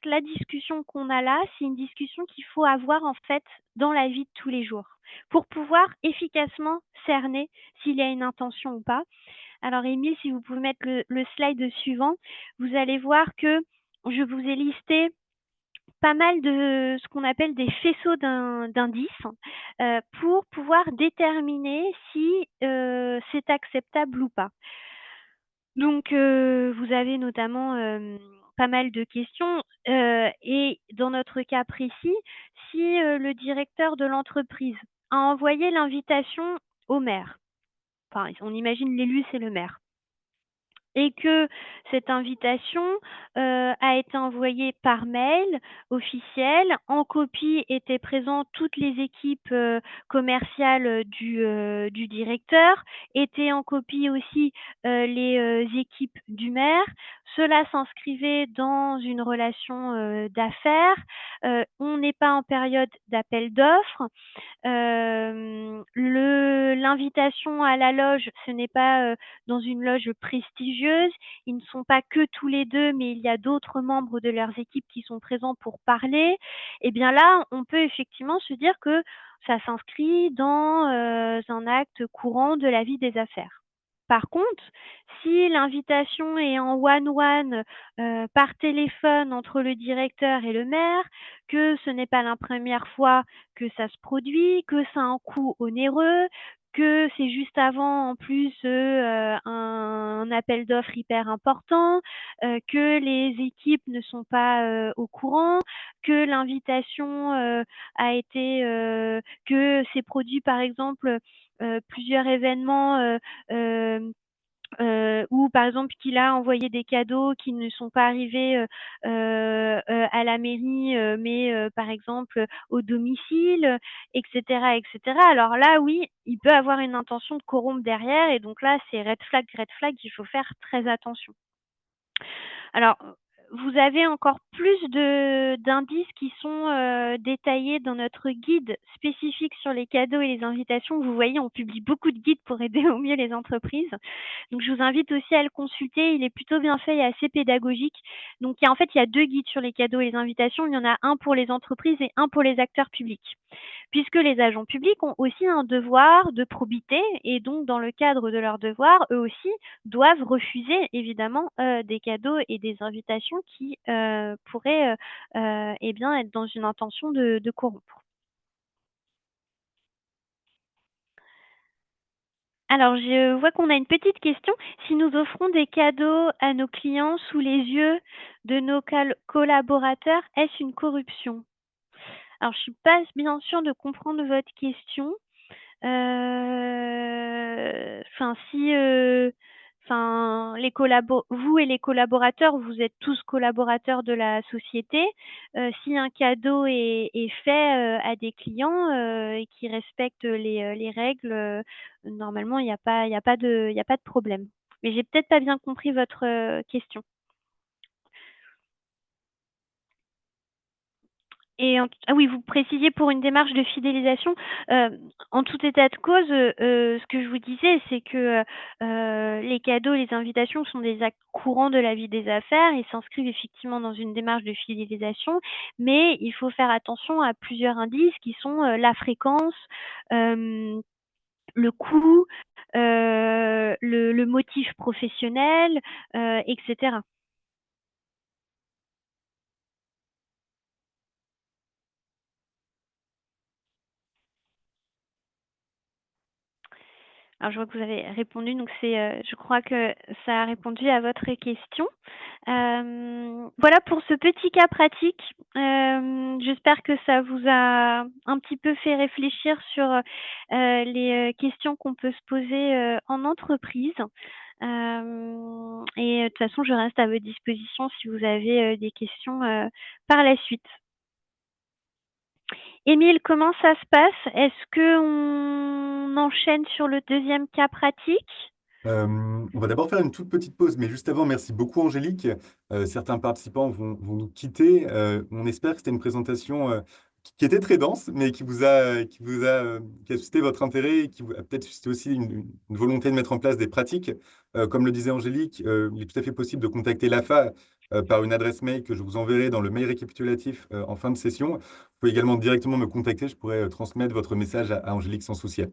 la discussion qu'on a là, c'est une discussion qu'il faut avoir en fait dans la vie de tous les jours pour pouvoir efficacement cerner s'il y a une intention ou pas. Alors, Émile, si vous pouvez mettre le slide suivant, vous allez voir que je vous ai listé pas mal de ce qu'on appelle des faisceaux d'indices pour pouvoir déterminer si c'est acceptable ou pas. Donc, vous avez notamment, pas mal de questions, et dans notre cas précis, si, le directeur de l'entreprise a envoyé l'invitation au maire, enfin, on imagine l'élu, c'est le maire et que cette invitation, a été envoyée par mail officiel. En copie étaient présentes toutes les équipes, commerciales, du directeur, étaient en copie aussi, les, équipes du maire. Cela s'inscrivait dans une relation, d'affaires. On n'est pas en période d'appel d'offres. L'invitation à la loge, ce n'est pas, dans une loge prestigieuse. Ils ne sont pas que tous les 2, mais il y a d'autres membres de leurs équipes qui sont présents pour parler. Et bien là, on peut effectivement se dire que ça s'inscrit dans, un acte courant de la vie des affaires. Par contre, si l'invitation est en one-one, par téléphone entre le directeur et le maire, que ce n'est pas la première fois que ça se produit, que ça a un coût onéreux, que c'est juste avant en plus, un appel d'offres hyper important, que les équipes ne sont pas, au courant, que l'invitation, a été, que c'est produit par exemple, plusieurs événements, ou par exemple qu'il a envoyé des cadeaux qui ne sont pas arrivés, à la mairie, mais par exemple, au domicile, et cetera et cetera. Alors là, oui, il peut avoir une intention de corrompre derrière et donc là, c'est red flag, il faut faire très attention. Alors, vous avez encore plus d'indices qui sont, détaillés dans notre guide spécifique sur les cadeaux et les invitations. Vous voyez, on publie beaucoup de guides pour aider au mieux les entreprises. Donc je vous invite aussi à le consulter, il est plutôt bien fait et assez pédagogique. Donc il y a 2 guides sur les cadeaux et les invitations. Il y en a un pour les entreprises et un pour les acteurs publics. Puisque les agents publics ont aussi un devoir de probité et donc dans le cadre de leur devoir, eux aussi doivent refuser évidemment, des cadeaux et des invitations qui, pourraient, eh bien être dans une intention de corrompre. Alors je vois qu'on a une petite question. Si nous offrons des cadeaux à nos clients sous les yeux de nos collaborateurs, est-ce une corruption? Alors, je suis pas bien sûre de comprendre votre question. Enfin, si, enfin, vous et les collaborateurs, vous êtes tous collaborateurs de la société. Si un cadeau est fait à des clients et qui respectent les règles, normalement, il y a pas de problème. Mais j'ai peut-être pas bien compris votre question. Et ah oui, vous précisiez pour une démarche de fidélisation. En tout état de cause, ce que je vous disais, c'est que, les cadeaux, les invitations sont des actes courants de la vie des affaires. Ils s'inscrivent effectivement dans une démarche de fidélisation, mais il faut faire attention à plusieurs indices qui sont, la fréquence, hem, le coût, le motif professionnel, et cetera. Alors, je vois que vous avez répondu, donc je crois que ça a répondu à votre question. Voilà pour ce petit cas pratique. J'espère que ça vous a un petit peu fait réfléchir sur, les, questions qu'on peut se poser, en entreprise. Et de toute façon, je reste à votre disposition si vous avez, des questions, par la suite. Émile, comment ça se passe? Est-ce qu'on enchaîne sur le deuxième cas pratique? On va d'abord faire une toute petite pause, mais juste avant, merci beaucoup Angélique. Certains participants vont nous quitter. On espère que c'était une présentation qui était très dense, mais qui a suscité votre intérêt et qui a peut-être suscité aussi une volonté de mettre en place des pratiques. Comme le disait Angélique, il est tout à fait possible de contacter l'AFA par une adresse mail que je vous enverrai dans le mail récapitulatif en fin de session. Vous pouvez également directement me contacter, je pourrais transmettre votre message à Angélique sans souci.